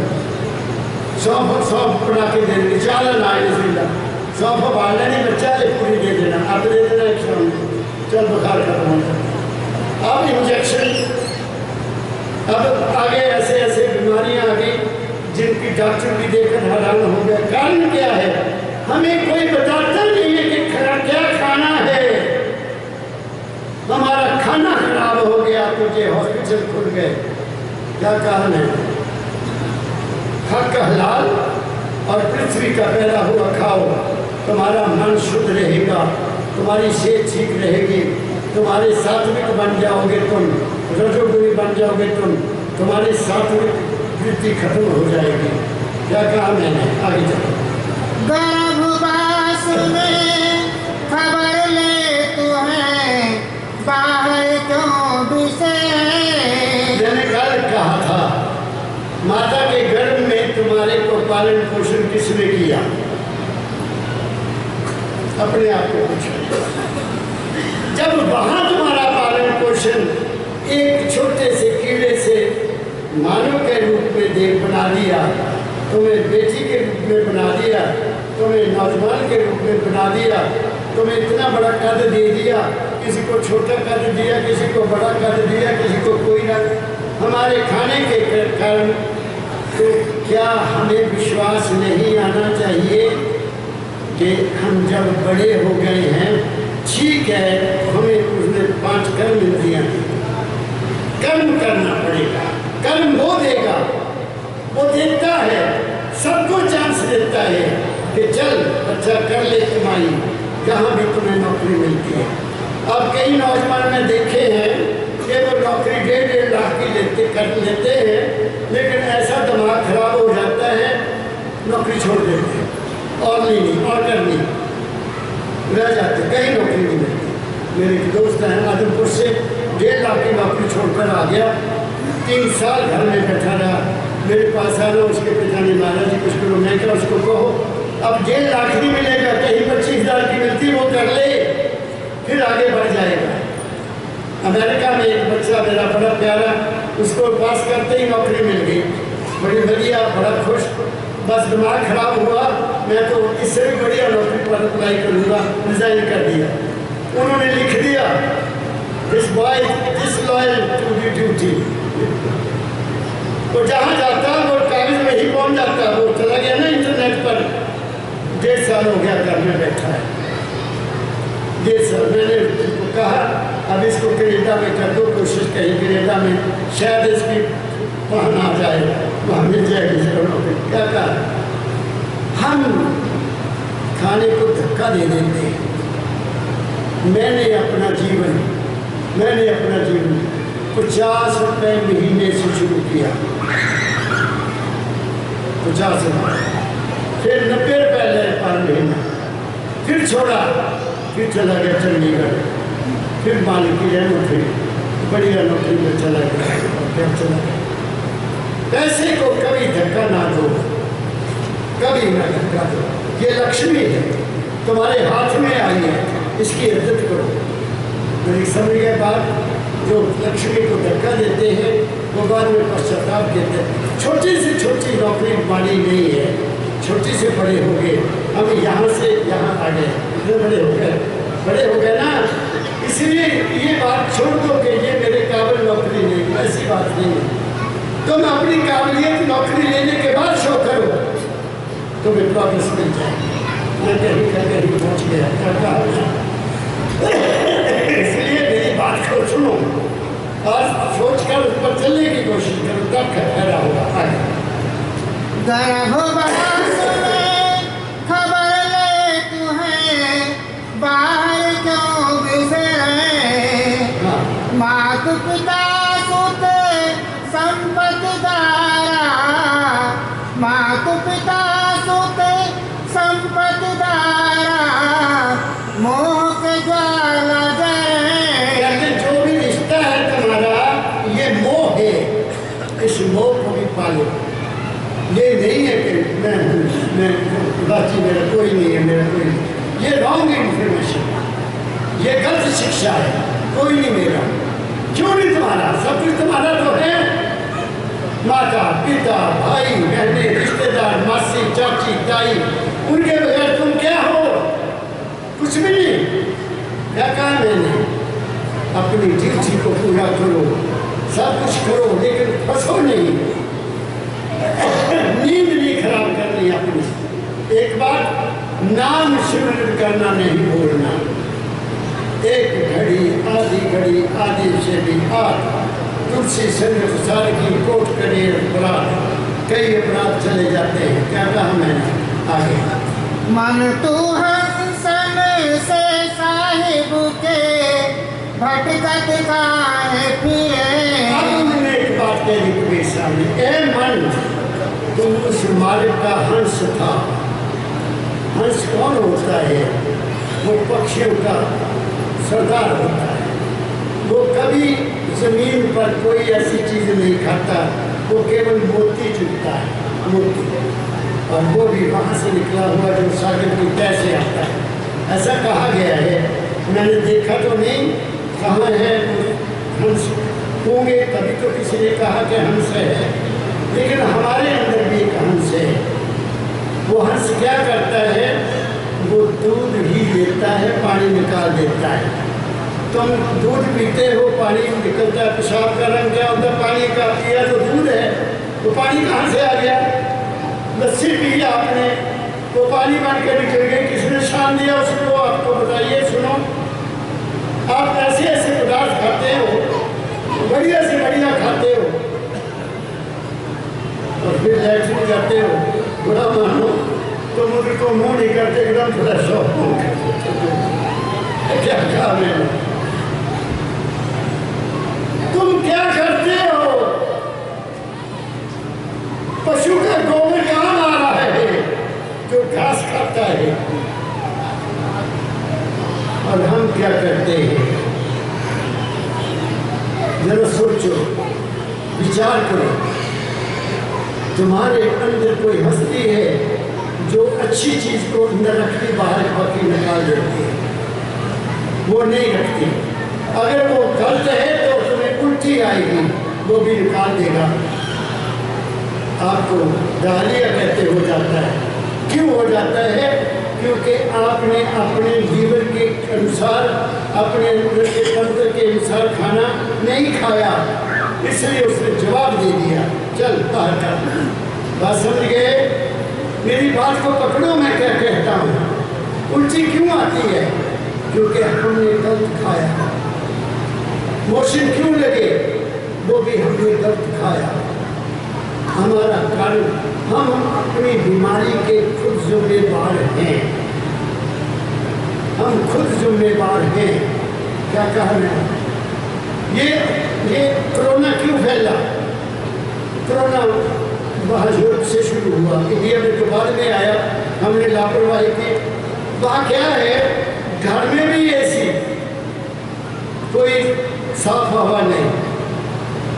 सौंफ बना के दे देंगे, चालन आए सीधा सौंफ बाल लेनी, बच्चा 1 पूरी दे देना, अब दे देना 1 शाम, चल बुखार खत्म हो जाए। अब इंजेक्शन, अब आगे ऐसे ऐसे बीमारियां आ गई जिनकी डॉक्टर भी देखकर हैरान हो गया। कारण क्या है? हमें कोई बताता नहीं है कि क्या खाना है। हमारा खाना खराब हो गया तो ये हॉस्पिटल खुल गए। क्या कारण है? हक हलाल और पृथ्वी का पैदा हुआ खाओ, तुम्हारा मन शुद्ध रहेगा, तुम्हारी सेहत ठीक रहेगी, तुम्हारे सात्विक बन जाओगे तुम, रजोगुणी बन जाओगे तुम, तुम्हारी सात्विक वृत्ति खत्म हो जाएगी। क्या कहा मैंने? आगे चलो। गर्भवास में खबर ले तू है, बाहर क्यों बिसे। मैंने कल कहा था, माता के गर्भ में तुम्हारे को पालन पोषण किसने किया? अपने आप को पूछो। जब वहां तुम्हारा पालन पोषण एक छोटे से कीड़े से मानव के रूप में देव बना दिया, तुम्हें बेटी के रूप में बना दिया, तुम्हें नौजवान के रूप में बना दिया, तुम्हें इतना बड़ा कद दे दिया, किसी को छोटा कद दिया, किसी को बड़ा कद दिया, किसी को कोई ना। हमारे खाने के कारण तो क्या हमें विश्वास नहीं आना चाहिए कि हम जब बड़े हो गए हैं, ठीक है हमें उसने 5 कर्म इंद्रियां दी, कर्म करना पड़ेगा, कर्म वो देगा, वो देता है, सबको चांस देता है कि चल बच्चा कर ले कमाई, जहाँ भी तुम्हें नौकरी मिलती है। अब कई नौजवान ने देखे हैं कि वो नौकरी 1.5 लाख की कर लेते हैं, लेकिन ऐसा दिमाग खराब हो जाता है, नौकरी छोड़ देते हैं और नहीं और करनी रह जाते, कहीं नौकरी नहीं मिलती। मेरे एक दोस्त हैं आदमपुर से, 1.5 लाख की नौकरी छोड़कर आ गया, 3 साल घर में बैठा रहा। मेरे पास आना, उसके पिता ने महाराज जी कुछ करो, मैं क्या उसको कहो अब 1.5 लाख नहीं मिलेगा, कहीं 25,000 की मिलती वो कर ले, फिर आगे बढ़ जाएगा। अमेरिका में एक बच्चा मेरा बड़ा प्यारा, उसको पास करते ही नौकरी मिल गई, बड़ी बढ़िया, बड़ा खुश। बस दिमाग खराब हुआ, मैं तो इससे भी बढ़िया नौकरी पर अप्लाई करूँगा, रिजाइन कर दिया। उन्होंने लिख दिया this boy this loyal to the duty. तो जहाँ जाता वो कागज में ही पहुँच जाता, वो चला गया ना इंटरनेट पर, 1.5 साल हो गया घर में बैठा है। 1.5 साल मैंने उसको कहा अब इसको कनाडा में कर दो कोशिश, कहीं कनाडा में शायद इसकी पहन आ जाए, वहाँ मिल जाएगी नौकरी। क्या कहा? हम खाने को धक्का दे देते हैं। मैंने अपना जीवन 50 रुपये महीने से शुरू किया, 50 रुपये, फिर 90 रुपये पर महीना, फिर छोड़ा, फिर चला गया चंडीगढ़, फिर मालिक की रहम उठी, बढ़िया नौकरी में चला गया, फिर चला गया। पैसे को कभी धक्का ना दो, कभी ना धक्का दो। ये लक्ष्मी है, तुम्हारे हाथ में आई है, इसकी इज्जत करो। मेरी समझ के बाद जो लक्ष्मी को धक्का देते हैं वो बाद में पश्चाताप देते हैं। छोटी से छोटी नौकरी माड़ी नहीं है, छोटे से बड़े हो गए, हम यहाँ से यहाँ आ गए, इतने बड़े हो गए ना। इसलिए ये बात छोड़ दो कि ये मेरे काबिल नौकरी नहीं, ऐसी बात नहीं है। तुम अपनी काबिलियत नौकरी लेने के बाद शो करो, तुम्हें प्रोग्रेस मिल जाएगी। मैं कहीं पहुँच गया क्या? इसलिए मेरी बात को सुनो और सोचकर उस पर चलने की कोशिश करो, तब फायदा होगा। आगे गर्भवास में खबर ले तुम्हें बाहर क्यों बिसरे, मात पिता सुत संपत्ति दारा, मात पिता सुत संपत्ति दारा, मोह के ज्वाला जले। जो भी रिश्ता है तुम्हारा ये मोह है, इस मोह को भी पालो। ये नहीं है कि मैं बाकी मेरा कोई नहीं है, मेरा कोई नहीं, ये रॉन्ग इन्फॉर्मेशन, ये गलत शिक्षा है। कोई नहीं मेरा, क्यों नहीं तुम्हारा? सब कुछ तुम्हारा तो है। माता पिता भाई बहने रिश्तेदार मासी चाची ताई, उनके बगैर तुम क्या हो? कुछ भी नहीं। क्या कहा मैंने? अपनी ड्यूटी को पूरा करो, सब कुछ करो, लेकिन फंसो नहीं, नींद नहीं खराब करनी अपनी। एक बार नाम सिमरन करना नहीं भूलना। एक घड़ी आधी से भी आध, तुलसी संगत सार की कोट करे अपराध, कई अपराध चले जाते हैं। क्या कहा मैंने? आगे मन तू हंसन से साहिब के भटकत काहे फिरे। अब मैंने एक बात कही तुम्हें सामने, ए मन, तुम उस मालिक का हंस था। हंस कौन होता है? वो पक्षियों का सरदार होता है। वो कभी जमीन पर कोई ऐसी चीज नहीं खाता, वो केवल मोती चुगता है, मोती, और वो भी वहाँ से निकला हुआ जो सागर की तह से आता है। ऐसा कहा गया है, मैंने देखा तो नहीं, कहाँ है हंस होंगे, तभी तो किसी ने कहा कि हंस है, लेकिन हमारे अंदर भी एक हंस है। वो हंस क्या करता है? वो दूध ही लेता है, पानी निकाल देता है। तुम दूध पीते हो, पानी निकलता है, पेशाब का रंग क्या होता है? पानी का। पिया तो दूध है, वो पानी कहाँ से आ गया? लस्सी पी आपने, वो पानी बन के निकल गई, किसने शान दिया उसको? आपको बताइए। सुनो, आप ऐसे ऐसे पदार्थ खाते हो, बढ़िया से बढ़िया खाते हो, और फिर लैट्रिन जाते हो, बुरा मानो तो मुझे को मुँह नहीं करते, एकदम फ्रेश हो। क्या कहा मैंने? तुम क्या करते हो? पशु का गोबर कहाँ आ रहा है जो घास खाता है, और हम क्या करते हैं? जरा सोचो, विचार करो। तुम्हारे अंदर कोई हस्ती है जो अच्छी चीज को अंदर रखती, बाहर बाकी निकाल देती है। वो नहीं रखती। अगर वो गलत है तो तुम्हें उल्टी आएगी, वो भी निकाल देगा। आपको डालिया कहते हो जाता है। क्यों हो जाता है? क्योंकि आपने अपने जीवन के अनुसार, अपने अंदर के तंत्र के अनुसार खाना नहीं खाया, इसलिए उसने जवाब दे दिया, चल बाहर कर। बात समझ गए? मेरी बात को पकड़ो, मैं क्या कहता हूँ। उल्टी क्यों आती है? क्योंकि हमने गलत खाया। मोशन क्यों लगे? वो भी हमने गलत खाया। हमारा कारण, हम अपनी बीमारी के खुद जिम्मेदार हैं। हम खुद जिम्मेदार हैं। क्या कहा मैंने? ये कोरोना क्यों फैला? कोरोना बाहर यूरोप से शुरू हुआ, इंडिया में तो बाद में आया, हमने लापरवाही की। वहाँ क्या है? घर में भी एसी, कोई साफ हवा नहीं।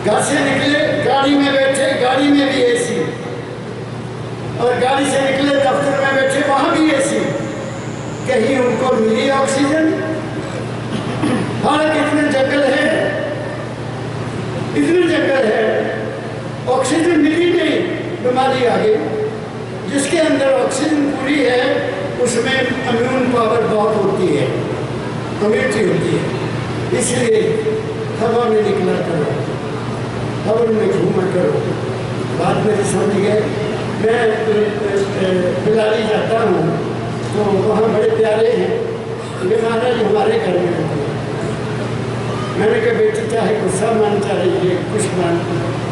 घर से निकले, गाड़ी में बैठे, गाड़ी में भी एसी, और गाड़ी से निकले दफ्तर में बैठे, वहाँ भी एसी। कहीं उनको मिली ऑक्सीजन? हालांकि इतने जंगल है, इतने जंगल है, ऑक्सीजन मिली नहीं, बीमारी आ गई। जिसके अंदर ऑक्सीजन पूरी है उसमें इम्यून पावर बहुत होती है, इम्यूनिटी होती है। इसलिए हवा में निकला करो, हवा में घूमा करो। बात मेरी समझ गए। मैं बिलारी जाता हूँ तो वहाँ बड़े प्यारे हैं, वे महाराज हमारे घर में रहते हैं। मैंने कहा बेटी चाहे गुस्सा मान चाहे ये कुछ मान,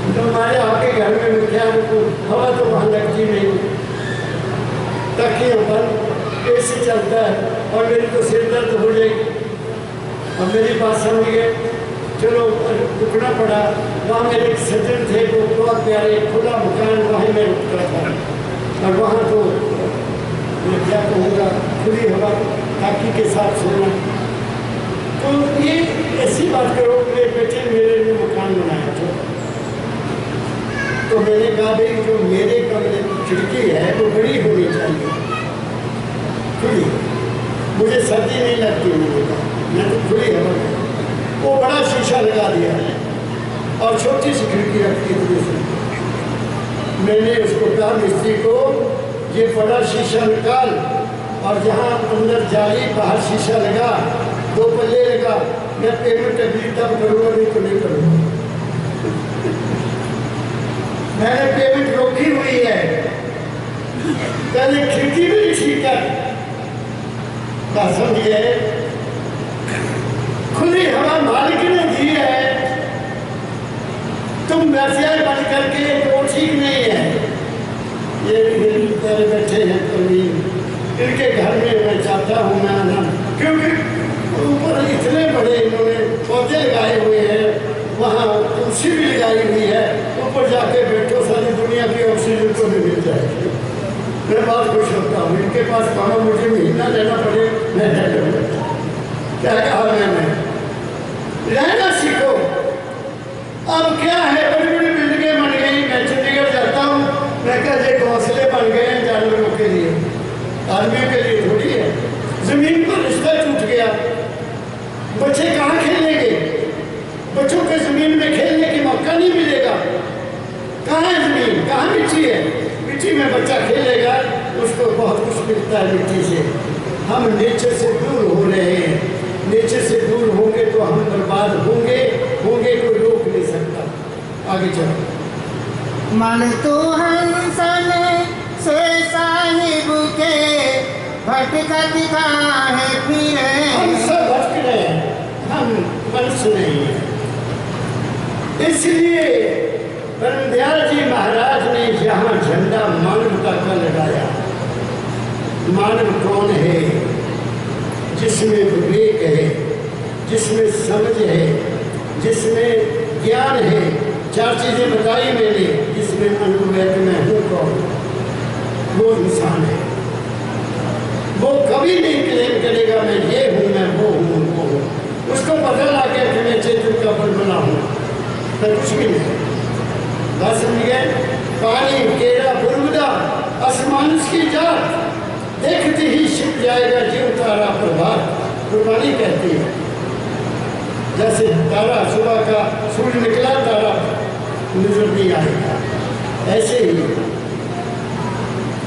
तो हमारे आपके घर में मैं क्या रुकूँ, हवा तो वहाँ लगती नहीं, ताकि पर ऐसे चलता है और मेरी तो सिर दर्द हो जाएगी। अब मेरी बात समझ गए, चलो रुकना पड़ा। वहाँ मेरे एक सज्जन थे, वो बहुत प्यारे, खुला मकान, वहीं में रुकता था। और वहाँ तो मैं क्या कहूँगा, खुली हवा ताकि के साथ सोना। तो ये ऐसी बात करो कि बेटे मेरे लिए मकान बनाया था, तो मैंने कहा भाई जो मेरे कमरे की खिड़की है वो बड़ी होनी चाहिए, खुली, मुझे सर्दी नहीं लगती। मैंने कहा मैं तो खुली हवा में, वो बड़ा शीशा लगा दिया है और छोटी सी खिड़की रखी थी उसमें। मैंने उसको कहा मिस्त्री को ये बड़ा शीशा निकाल और जहाँ अंदर जाली बाहर शीशा लगा, 2 पल्ले लगा, मैं पेमेंट अभी तब करूँगा, नहीं तो नहीं करूँगा। मैंने पेमेंट रोकी हुई है, पहले खिड़की भी ठीक कर समझिए। खुली हवा मालिक ने दी है, तुम व्यवसाय बंद करके वो ठीक नहीं है। ये तेरे बैठे हैं कभी, इनके घर में मैं चाहता हूँ मैं आना, क्योंकि ऊपर इतने बड़े इन्होंने पौधे लगाए हुए हैं, वहाँ तुलसी भी लगाई हुई है, ऊपर जाके बैठो, सारी दुनिया की ऑक्सीजन को भी मिल जाएगी। मैं बहुत खुश होता हूँ। इनके पास मानो मुझे महीना लेना पड़े, मैं क्या कहा मैंने, रहना सीखो। अब क्या है, बड़ी बड़ी बिल्डिंगें बन गई, मैं चंडीगढ़ जाता हूँ, मैं क्या ये घोंसले बन गए हैं जानवरों के लिए, आदमियों के लिए थोड़ी है। जमीन पर रिश्ता टूट गया, बच्चे कहाँ खेलेंगे, बच्चों के जमीन में खेलने की मौका नहीं मिलेगा। कहाँ है जमीन, कहाँ मिट्टी है, मिट्टी में बच्चा खेलेगा, उसको बहुत कुछ मिलता है मिट्टी से। हम नेचर से दूर हो रहे हैं, नेचर से दूर होंगे तो हम बर्बाद होंगे, कोई रोक नहीं सकता। आगे चलो। मन तो हंसन से साहिब के भटकत काहे फिरे। हम सब भटक रहे हैं, हम मनुष्य नहीं हैं। इसलिए बंदयाल जी महाराज ने यहाँ झंडा मानवता का लगाया। मानव कौन है? जिसमें विवेक है, जिसमें समझ है, जिसमें ज्ञान है। 4 चीजें बताई मैंने, जिसमें अनुभव में हूँ कौन, वो इंसान है। वो कभी नहीं क्लेम करेगा मैं ये हूँ, मैं वो हूँ, वो हूँ। उसको पता लग गया कि मैं चेतन का बलबला हूँ, तो कुछ भी नहीं। बस समझिए, पानी केरा बुरबुदा आसमान की जात, देखते ही छिप जाएगा जीव तारा प्रभात। कुर्बानी कहती है, जैसे तारा सुबह का सूर्य निकला, तारा नजर नहीं आएगा, ऐसे ही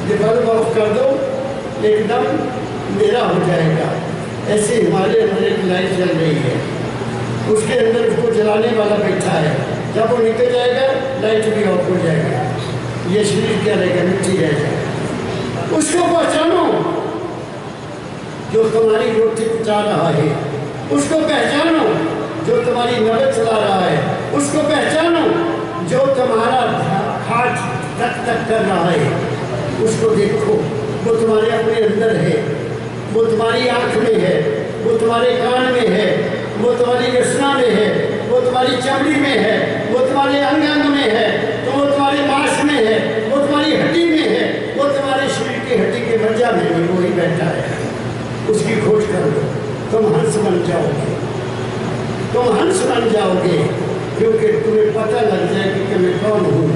ये बल्ब ऑफ कर दो एकदम अंधेरा हो जाएगा। ऐसे हमारे अंदर एक लाइट चल रही है, उसके अंदर उसको जलाने वाला बैठा है, जब वो निकल जाएगा लाइट भी ऑफ हो जाएगा, ये शरीर क्या रहेगा, मिट्टी रह जाएगा। उसको पहचानो जो तुम्हारी रोटी पचा रहा है, उसको पहचानो जो तुम्हारी नबज चला रहा है, उसको पहचानो जो तुम्हारा हाथ तक कर रहा है, उसको देखो। वो तुम्हारे अपने अंदर है, वो तुम्हारी आँख में है, वो तुम्हारे कान में है, वो तुम्हारी रचना में है, वो तुम्हारी चमड़ी में है, वो तुम्हारे अंग अंग में है, तो वो तुम्हारे मांस में है, वो तुम्हारी हड्डी में है, वो तुम्हारे शरीर की हड्डी के मज्जा में भी वही बैठा है। उसकी खोज कर लो, तुम हंस बन जाओगे, तुम हंस बन जाओगे, क्योंकि तुम्हें पता लग जाएगा कि मैं कौन हूँ।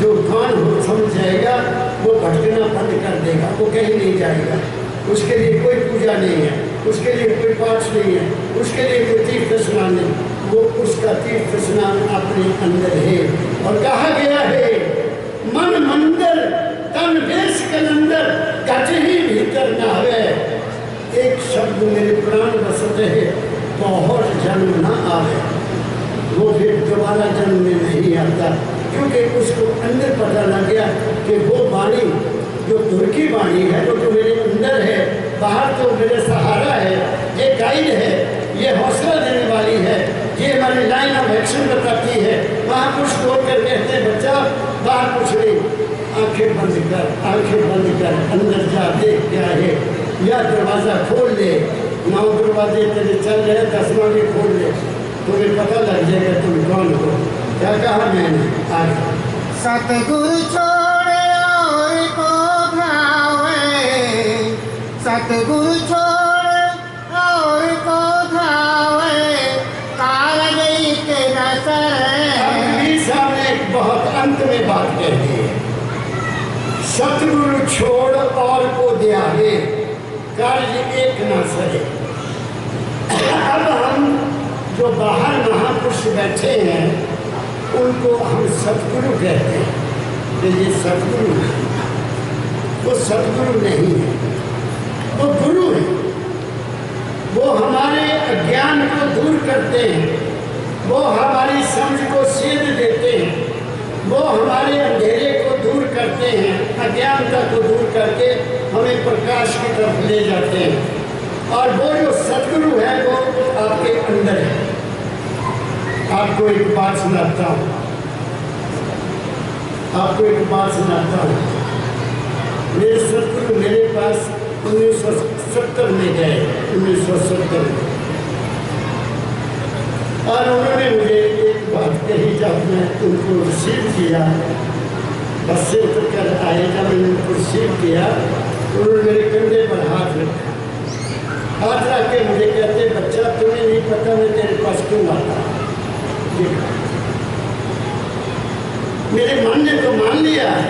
जो कौन हो समझ जाएगा वो भटकना बंद कर देगा, वो कहीं नहीं जाएगा। उसके लिए कोई पूजा नहीं है, उसके लिए कोई पाठ नहीं है, उसके लिए कोई तीर्थ स्नान नहीं, वो उसका तीर्थ स्नान अपने अंदर है। और कहा गया है मन मंदिर तन बेस कलंदर गज ही भीतर न आवे। एक शब्द मेरे प्राण बस रहे, बहुत जन्म न आवे। वो फिर दोबारा जन्म में नहीं आता, क्योंकि उसको अंदर पता लग गया कि वो वाणी जो धुर की वाणी है, वो जो मेरे अंदर है, बाहर तो मेरे सहारा है, ये गाइड है, ये हौसला देने वाली है, ये हमारी लाइन ऑफ एक्शन बताती है। वहाँ कुछ बोल कर कहते हैं बच्चा बाहर कुछ नहीं, आंखें बंद कर, आंखें बंद कर, अंदर जा देख क्या है, या दरवाज़ा खोल ले, 9 दरवाजे तेरे चल रहे, 10वां भी खोल ले, तुम्हें पता लग जाएगा तुम कौन हो। क्या कहा मैंने आगे? सतगुरु छोड़े और को भावे, सतगुरु छोड़े और को भावे, कालजयी तेरा सर। साहब ने एक बहुत अंत में बात कह दी है, सतगुरु छोड़ और को ध्यावे, कार्य एक न सरे। अब हम जो बाहर महापुरुष बैठे हैं उनको हम सतगुरु कहते हैं, कि ये सतगुरु है। वो सतगुरु नहीं है, वो गुरु है। वो हमारे अज्ञान को दूर करते हैं, वो हमारी समझ को सीध देते हैं, वो हमारे अंधेरे को दूर करते हैं, अज्ञानता को दूर करके हमें प्रकाश की तरफ ले जाते हैं। और वो जो सतगुरु है वो आपके अंदर है। आपको एक बात सुनाता हूँ, आपको एक बात सुनाता हूँ। मेरे सतगुरु मेरे पास 1970 में गए, 1970 में, और उन्होंने मुझे एक बात कही। जब मैं उनको रिसीव किया, बस से उतर कर आए, जब मैंने उनको रिसीव किया, उन्होंने मेरे कंधे पर हाथ रखा, हाथ रख के मुझे कहते बच्चा तुम्हें नहीं पता मैं तेरे पास क्यों आता। मेरे मन ने तो मान लिया है,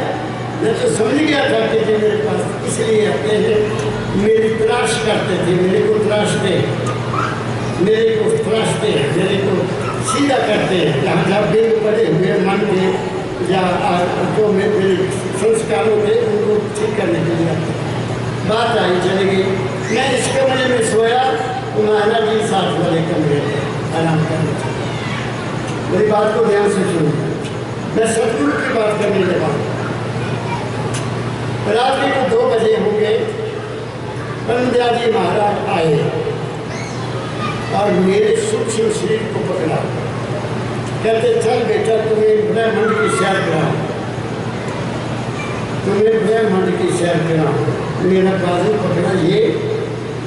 मैं तो समझ गया था कि ये मेरे पास इसलिए आते हैं, मेरी तलाश करते थे, मेरे को तलाशते, मेरे को तलाशते, मेरे को सीधा करते हैं। जहाँ जहाँ बिल पड़े हुए मन के या जो मेरे संस्कारों थे उनको ठीक करने के लिए आते। बात आई चली गई। मैं इस कमरे में सोया, तो महाराज जी साथ वाले कमरे में आराम कर रहे थे। मेरी बात को ध्यान से सुनो, मैं सतगुरु की बात करने लगा। रात के को 2 बजे होंगे, पंडिया जी महाराज आए और मेरे सूक्ष्म शरीर को पकड़ा, कहते चल बेटा तुम्हें ब्रह्मांड की सैर कराओ, तुम्हें ब्रह्मांड की सैर कराओ। मेरा बाजू पकड़ा ये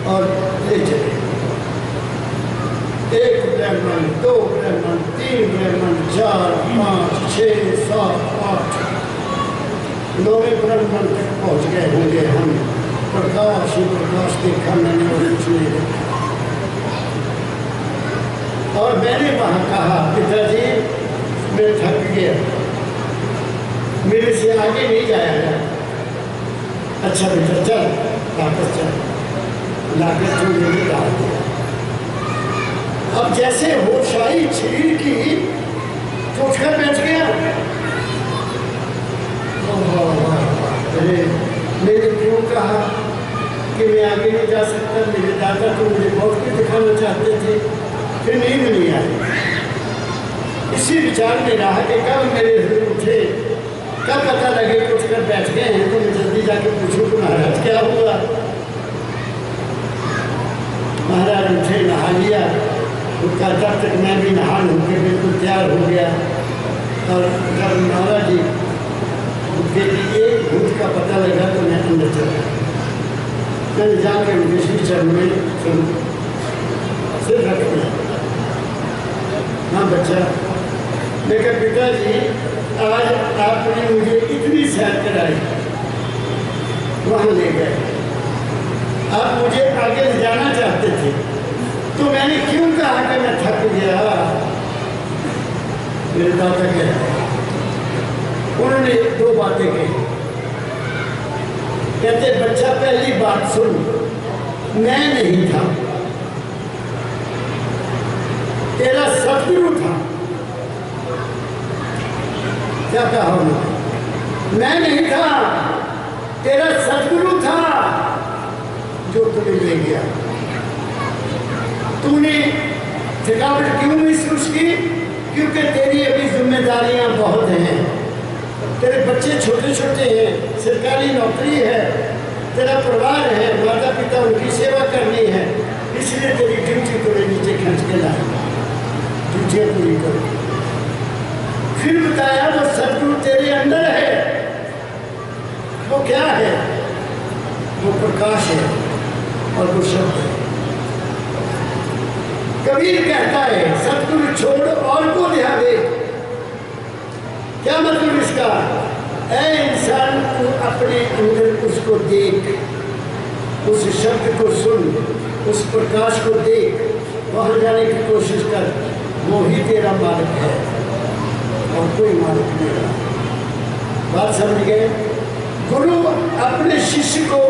और ले चले। 1 ब्रह्मांड, 2 ब्रह्मांड, 3 ब्रह्मांड, 4, 5, 6, 7, 8, 9वें ब्रह्मांड तक पहुँच गए होंगे हम। प्रकाश ही प्रकाश देखा मैंने और कुछ नहीं देखा। और मैंने वहाँ कहा पिताजी मैं थक गया, मेरे से आगे नहीं जाया गया। अच्छा बेटा चल वापस चल, लाकर तो मेरे डाल दिया। अब जैसे होश आई शरीर की तो उठकर बैठ गया। मैंने क्यों कहा कि मैं आगे नहीं जा सकता, मेरे दादा तो मुझे बहुत कुछ दिखाना चाहते थे, फिर नींद नहीं आई। इसी विचार में रहा कि कब मेरे उठे, कब पता लगे कि उठकर बैठ गए हैं, तो मैं जल्दी जाके पूछूं कि महाराज क्या हुआ। महाराज उठे, नहा लिया, उनका तब तक मैं भी नहा के बिल्कुल तैयार हो गया। और जब महाराज जी उनके एक भूत का पता लगा तो मैं अंदर चला। मैंने जाकर उनके चरण में सिर रख दिया। हाँ बच्चा, मैं कहा पिताजी आज आपने मुझे इतनी सैर कराई, वहाँ ले गए, आप मुझे आगे ले जाना चाहते थे, तो मैंने क्यों कहा कि मैं थक गया। मेरे दादा कहते उन्होंने 2 बातें कही। कहते बच्चा पहली बात सुन, मैं नहीं था, तेरा सतगुरु था। क्या कहा मैं नहीं था, तेरा सदगुरु था जो तुम्हें ले गया। तूने थकावट क्यों महसूस की? क्योंकि तेरी अभी जिम्मेदारियां बहुत हैं, तेरे बच्चे छोटे छोटे हैं, सरकारी नौकरी है, तेरा परिवार है, माता पिता उनकी सेवा करनी है, इसलिए तेरी ड्यूटी को नीचे खींच के लाए, ड्यूटियाँ पूरी करो। फिर बताया वो सदगुरु तेरे अंदर है। वो क्या है? वो प्रकाश है और वो शब्द है। कबीर कहता है सदगुरु छोड़ और को ध्यान दे। क्या मतलब इसका? ऐ इंसान को अपने अंदर उसको देख, उस शब्द को सुन, उस प्रकाश को देख, वहां जाने की कोशिश कर। वो ही तेरा मालिक है और कोई मालिक नहीं। बात समझ गए? गुरु अपने शिष्य को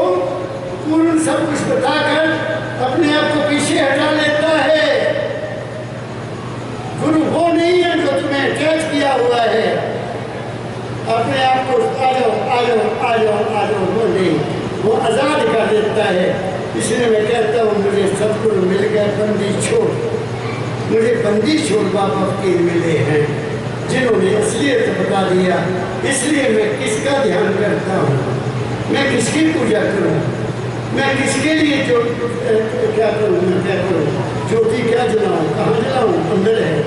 पूर्ण सब कुछ बताकर अपने आप को पीछे हटा लेता है। गुरु वो नहीं है जो तुम्हें कैद किया हुआ है, अपने आप को आ जाओ आ जाओ आ जाओ आ जाओ, वो नहीं, वो आज़ाद कर देता है। इसलिए मैं कहता हूँ मुझे सदगुरु मिल गया बंदी छोड़, मुझे बंदी छोड़ बाबा फकीर मिले हैं जिन्होंने असलियत बता दिया। इसलिए मैं किसका ध्यान करता हूँ, मैं किसकी पूजा करूँ, मैं किसके लिए जो क्या करूँ, मैं क्या करूँ, ज्योति क्या जलाऊँ, कहाँ जलाऊँ? अंदर है,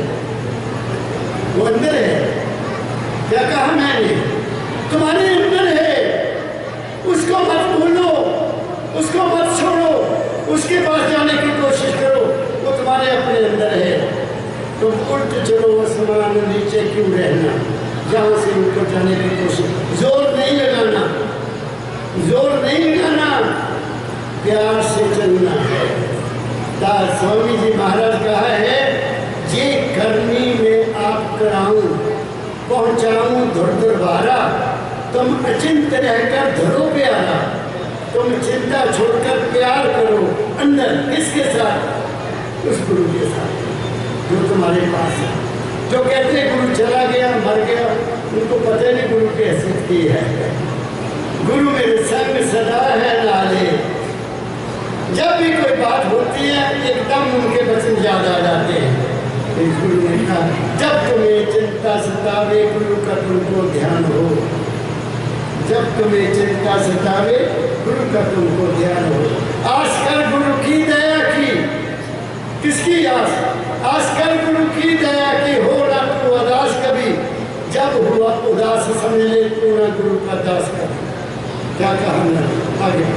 वो अंदर है। क्या कहा मैंने? तुम्हारे अंदर है, उसको मत भूलो, उसको मत छोड़ो, उसके पास जाने की कोशिश करो, वो तुम्हारे अपने अंदर है। तुम उल्ट चलो आसमान नीचे क्यों रहना, जहाँ से उनको जाने की कोशिश। जोर नहीं लगाना, जोर नहीं लगाना, प्यार से चलना है। दास स्वामी जी महाराज कहा है, ये करनी में आप कराऊं पहुंचाऊं धुर दरबारा, तुम अचिंत रहकर धरो प्यारा। तुम चिंता छोड़कर प्यार करो अंदर, किसके साथ? उस गुरु के साथ जो तुम्हारे पास है। जो कहते हैं गुरु चला गया मर गया, उनको पता नहीं गुरु की हैसियत की है। गुरु मेरे संग सदा है नाले। जब भी कोई बात होती है एकदम उनके वचन याद आ जाते हैं। इस गुरु ने कहा, जब तुम्हें चिंता सतावे गुरु का तुमको ध्यान हो, जब तुम्हें चिंता सतावे गुरु का तुमको ध्यान हो। आस कर गुरु की दया की, किसकी आस? आस कर गुरु की दया की, हो ना तू उदास कभी, जब हुआ उदास समझ ले तू ना गुरु का दास कभी। क्या कहा ना आगे?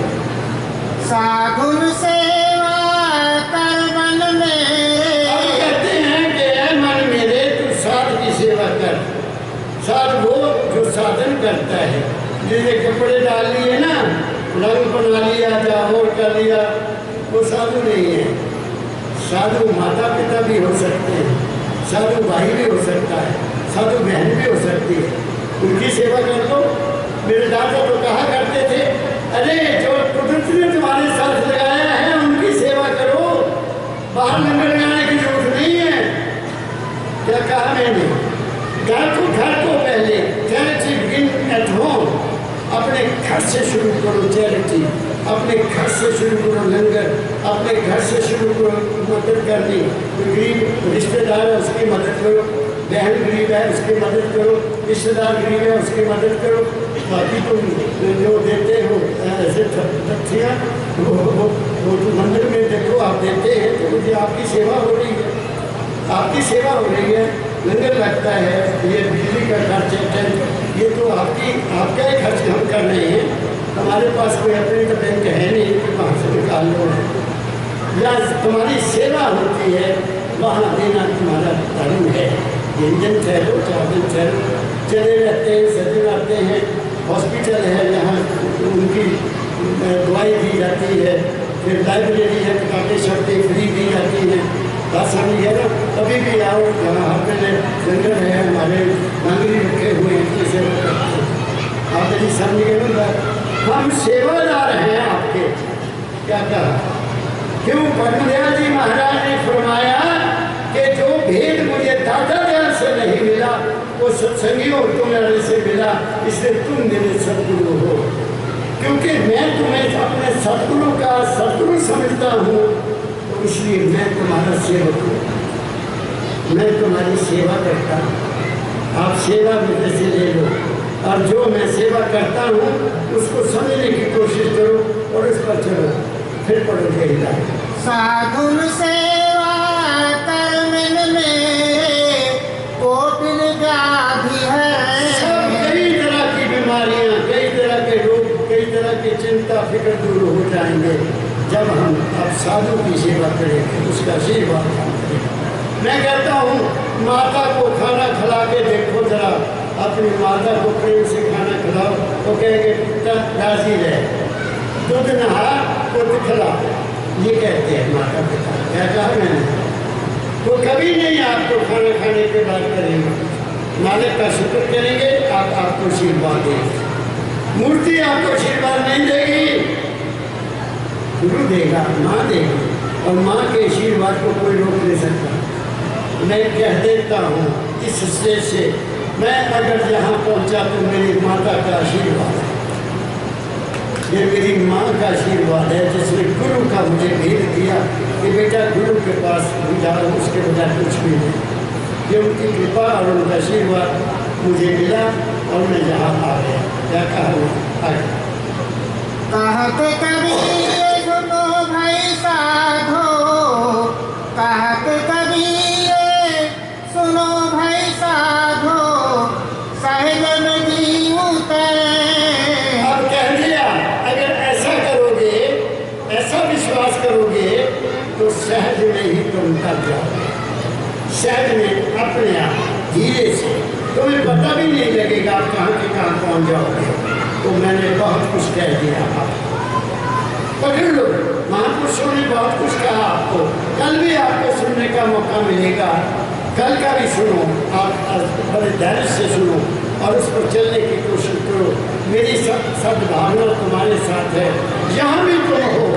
साधुर सेवा कर मन मेरे। अब कहते हैं कि मन मेरे तू साध की सेवा कर। साध वो जो साधन करता है, जैसे कपड़े डाल लिए ना, रंग बना लिया, जाहोर कर लिया, वो साधु नहीं है। साधु माता पिता भी हो सकते हैं, साधु भाई भी हो सकता है, साधु बहन भी हो सकती है, उनकी सेवा कर लो। मेरे दादा तो कहा करते थे, अरे जो कुदरत ने तुम्हारे साथ लगाया है उनकी सेवा करो, बाहर लंगर लगाने की जरूरत नहीं है। क्या कहा मैंने? घर को पहले चैरिटी बिगिन एट होम, अपने घर से शुरू करो चैरिटी, अपने घर से शुरू करो लंगर, अपने घर से शुरू करो मदद करनी। गरीब रिश्तेदार है उसकी मदद करो, बहन गरीब है उसकी मदद करो, रिश्तेदार गरीब है उसकी मदद करो। बाकी तुम जो देते हो ऐसे तथ्या वो जो मंदिर में देखो आप देते हैं तो मुझे आपकी सेवा हो रही है, आपकी सेवा हो रही है। लंगर लगता है, ये बिजली का खर्च है, ये तो आपका ही खर्च हम कर रहे हैं। हमारे पास कोई अपने तो बैंक है नहीं कि वहाँ से निकाल लो, या तुम्हारी सेवा होती है वहाँ देना तुम्हारा धर्म है। इंजन ठहरो, 4 दिन ठहरो, चले रहते हैं, सजे आते हैं, हॉस्पिटल है यहाँ उनकी दवाई दी जाती है, फिर लाइब्रेरी है, किताबें शब्दें फ्री दी जाती हैं। बात समझ गया ना? कभी भी आओ, जहाँ हर लंगर है, हमारे नांगरी रखे हुए हैं, इनकी सेवा करते हैं। आप यदि समझ गए ना, हम सेवादार हैं आपके। क्या कहा? क्यों? पद्मदयाल जी महाराज ने फरमाया कि जो भेद मुझे दादा दयाल से नहीं मिला वो सत्संगियों तुम्हारे से मिला, इसलिए तुम मेरे सदगुरु हो। क्योंकि मैं तुम्हें अपने सदगुरु का सदगुरु समझता हूँ, तो इसलिए मैं तुम्हारा सेवक हूँ, मैं तुम्हारी सेवा करता हूँ। आप सेवा मेरे से ले लो, और जो मैं सेवा करता हूँ उसको समझने की कोशिश करो और उस पर चलो, फिर पढ़ोगे हिदायत। साधुन सेवा कर मन मेरे, कोटिन व्याधि है। सब कई तरह की बीमारियां, कई तरह के रोग, कई तरह की चिंता फिक्र दूर हो जाएंगे जब हम अब साधु की सेवा करेंगे, उसका आशीर्वाद करेंगे। मैं कहता हूँ माता को खाना खिला के देखो जरा, अपनी माता को प्रेम से खाना खिलाओ, तो कहेंगे पुत्र राजी रहे, दूध नहा पुत्र खिला, ये कहते हैं माता पिता। क्या कहा मैंने? वो कभी नहीं आपको खाना खाने के बाद करेंगे, मालिक का शुक्र करेंगे, आपको आशीर्वाद देंगे। मूर्ति आपको आशीर्वाद नहीं देगी, गुरु देगा, माँ देगी, और माँ के आशीर्वाद को कोई रोक नहीं सकता। मैं कह देता हूँ इस स्टेज से, मैं अगर यहाँ पहुँचा तो मेरी माता का आशीर्वाद है, ये मेरी माँ का आशीर्वाद है, जिसने गुरु का मुझे भेद दिया कि बेटा गुरु के पास जाओ, उसके बजाय कुछ भी नहीं। ये उनकी कृपा और उनका आशीर्वाद मुझे मिला और मैं यहाँ आ गया। क्या कहा? कहते कबीर सुनो भाई साधो, कहते कबीर सुनो भाई साधो, सहज में जीव उतरे। अब कह दिया, अगर ऐसा करोगे, ऐसा विश्वास करोगे तो सहज में ही तुम कर जाओगे, सहज में अपने आप धीरे से, तुम्हें पता भी नहीं लगेगा आप कहाँ के कहाँ पहुँच जाओगे। तो मैंने बहुत कुछ कह दिया आपको, पकड़ लो। महापुरुषों ने बहुत कुछ कहा आपको, कल भी आपको सुनने का मौका मिलेगा, कल का भी सुनो, आप बड़े धैर्य से सुनो और उस पर चलने की कोशिश करो। मेरी सद्भावना तुम्हारे साथ है, जहाँ भी तुम हो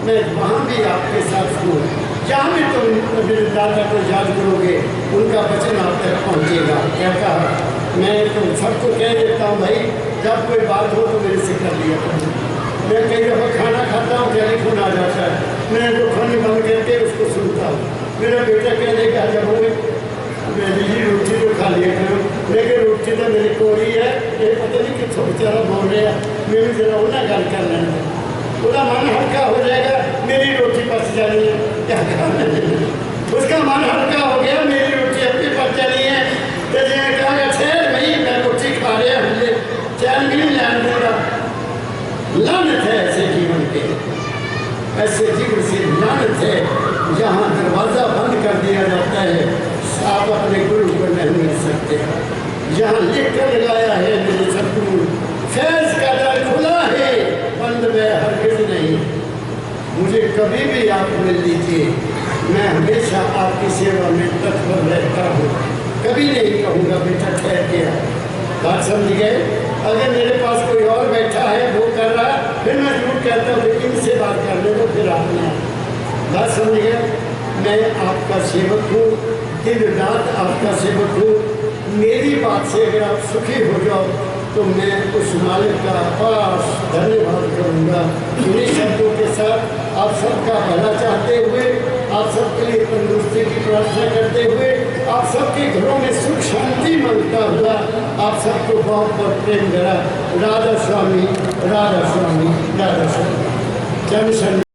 मैं वहाँ भी आपके साथ हूँ। जहाँ भी तुम मेरे दादा को याद करोगे, उनका वचन आप तक पहुँचेगा। क्या कहा? मैं तुम सबको कह देता हूँ भाई, जब कोई बात हो तो मेरे से कर लिया करो। मैं कई दफ़ा खाना खाता हूँ, टेलीफोन आ जाता है, मैं तो खाने बंद करके उसको सुनता हूँ। मेरा बेटा कह देगा जब होंगे मेरी ही रोटी तो खा लिया करो, लेकिन रोटी तो मेरी कोरी है, ये पता नहीं कितों बेचारा बोल रहा है, मेरी जरा उन्हें गल कर लेना, उसका मन हल्का हो जाएगा, मेरी रोटी पच जानी है। क्या कहना, उसका मन हल्का हो गया, मेरी रोटी अपनी पच जानी है, तो जिन्हें कहा ठहर भाई मैं रोटी खा रहा मुझे चैन भी नहीं लेने देगा। लानत है ऐसे जीवन के, ऐसे जीवन से लानत है जहाँ दरवाज़ा बंद कर दिया जाता है, आप अपने गुरु को नहीं मिल सकते। यहाँ लिख कर लगाया है मेरे सदगुरु, फैज़ का दर खुला है, बंद में हरगिज़ नहीं। मुझे कभी भी आप मिल लीजिए, मैं हमेशा आपकी सेवा में तत्पर रहता हूँ। कभी नहीं कहूँगा बेटा ठहर गया, बात समझ गए। अगर मेरे पास कोई और बैठा है वो कर रहा है, फिर मैं जरूर कहता हूँ लेकिन इनसे बात कर ले, तो फिर आपने बात समझ गया। मैं आपका सेवक हूँ, दिन रात आपका सेवक हूँ। मेरी बात से अगर आप सुखी हो जाओ तो मैं उस मालिक का पास धन्यवाद करूँगा। इन्हीं शब्दों के साथ आप सबका भला चाहते हुए, आप सबके लिए तंदुरुस्ती की प्रार्थना करते हुए, आप सबके घरों में सुख शांति मांगता हुआ, आप सबको बहुत बहुत प्रेम करा। राधा स्वामी, राधा स्वामी, राधा स्वामी। जन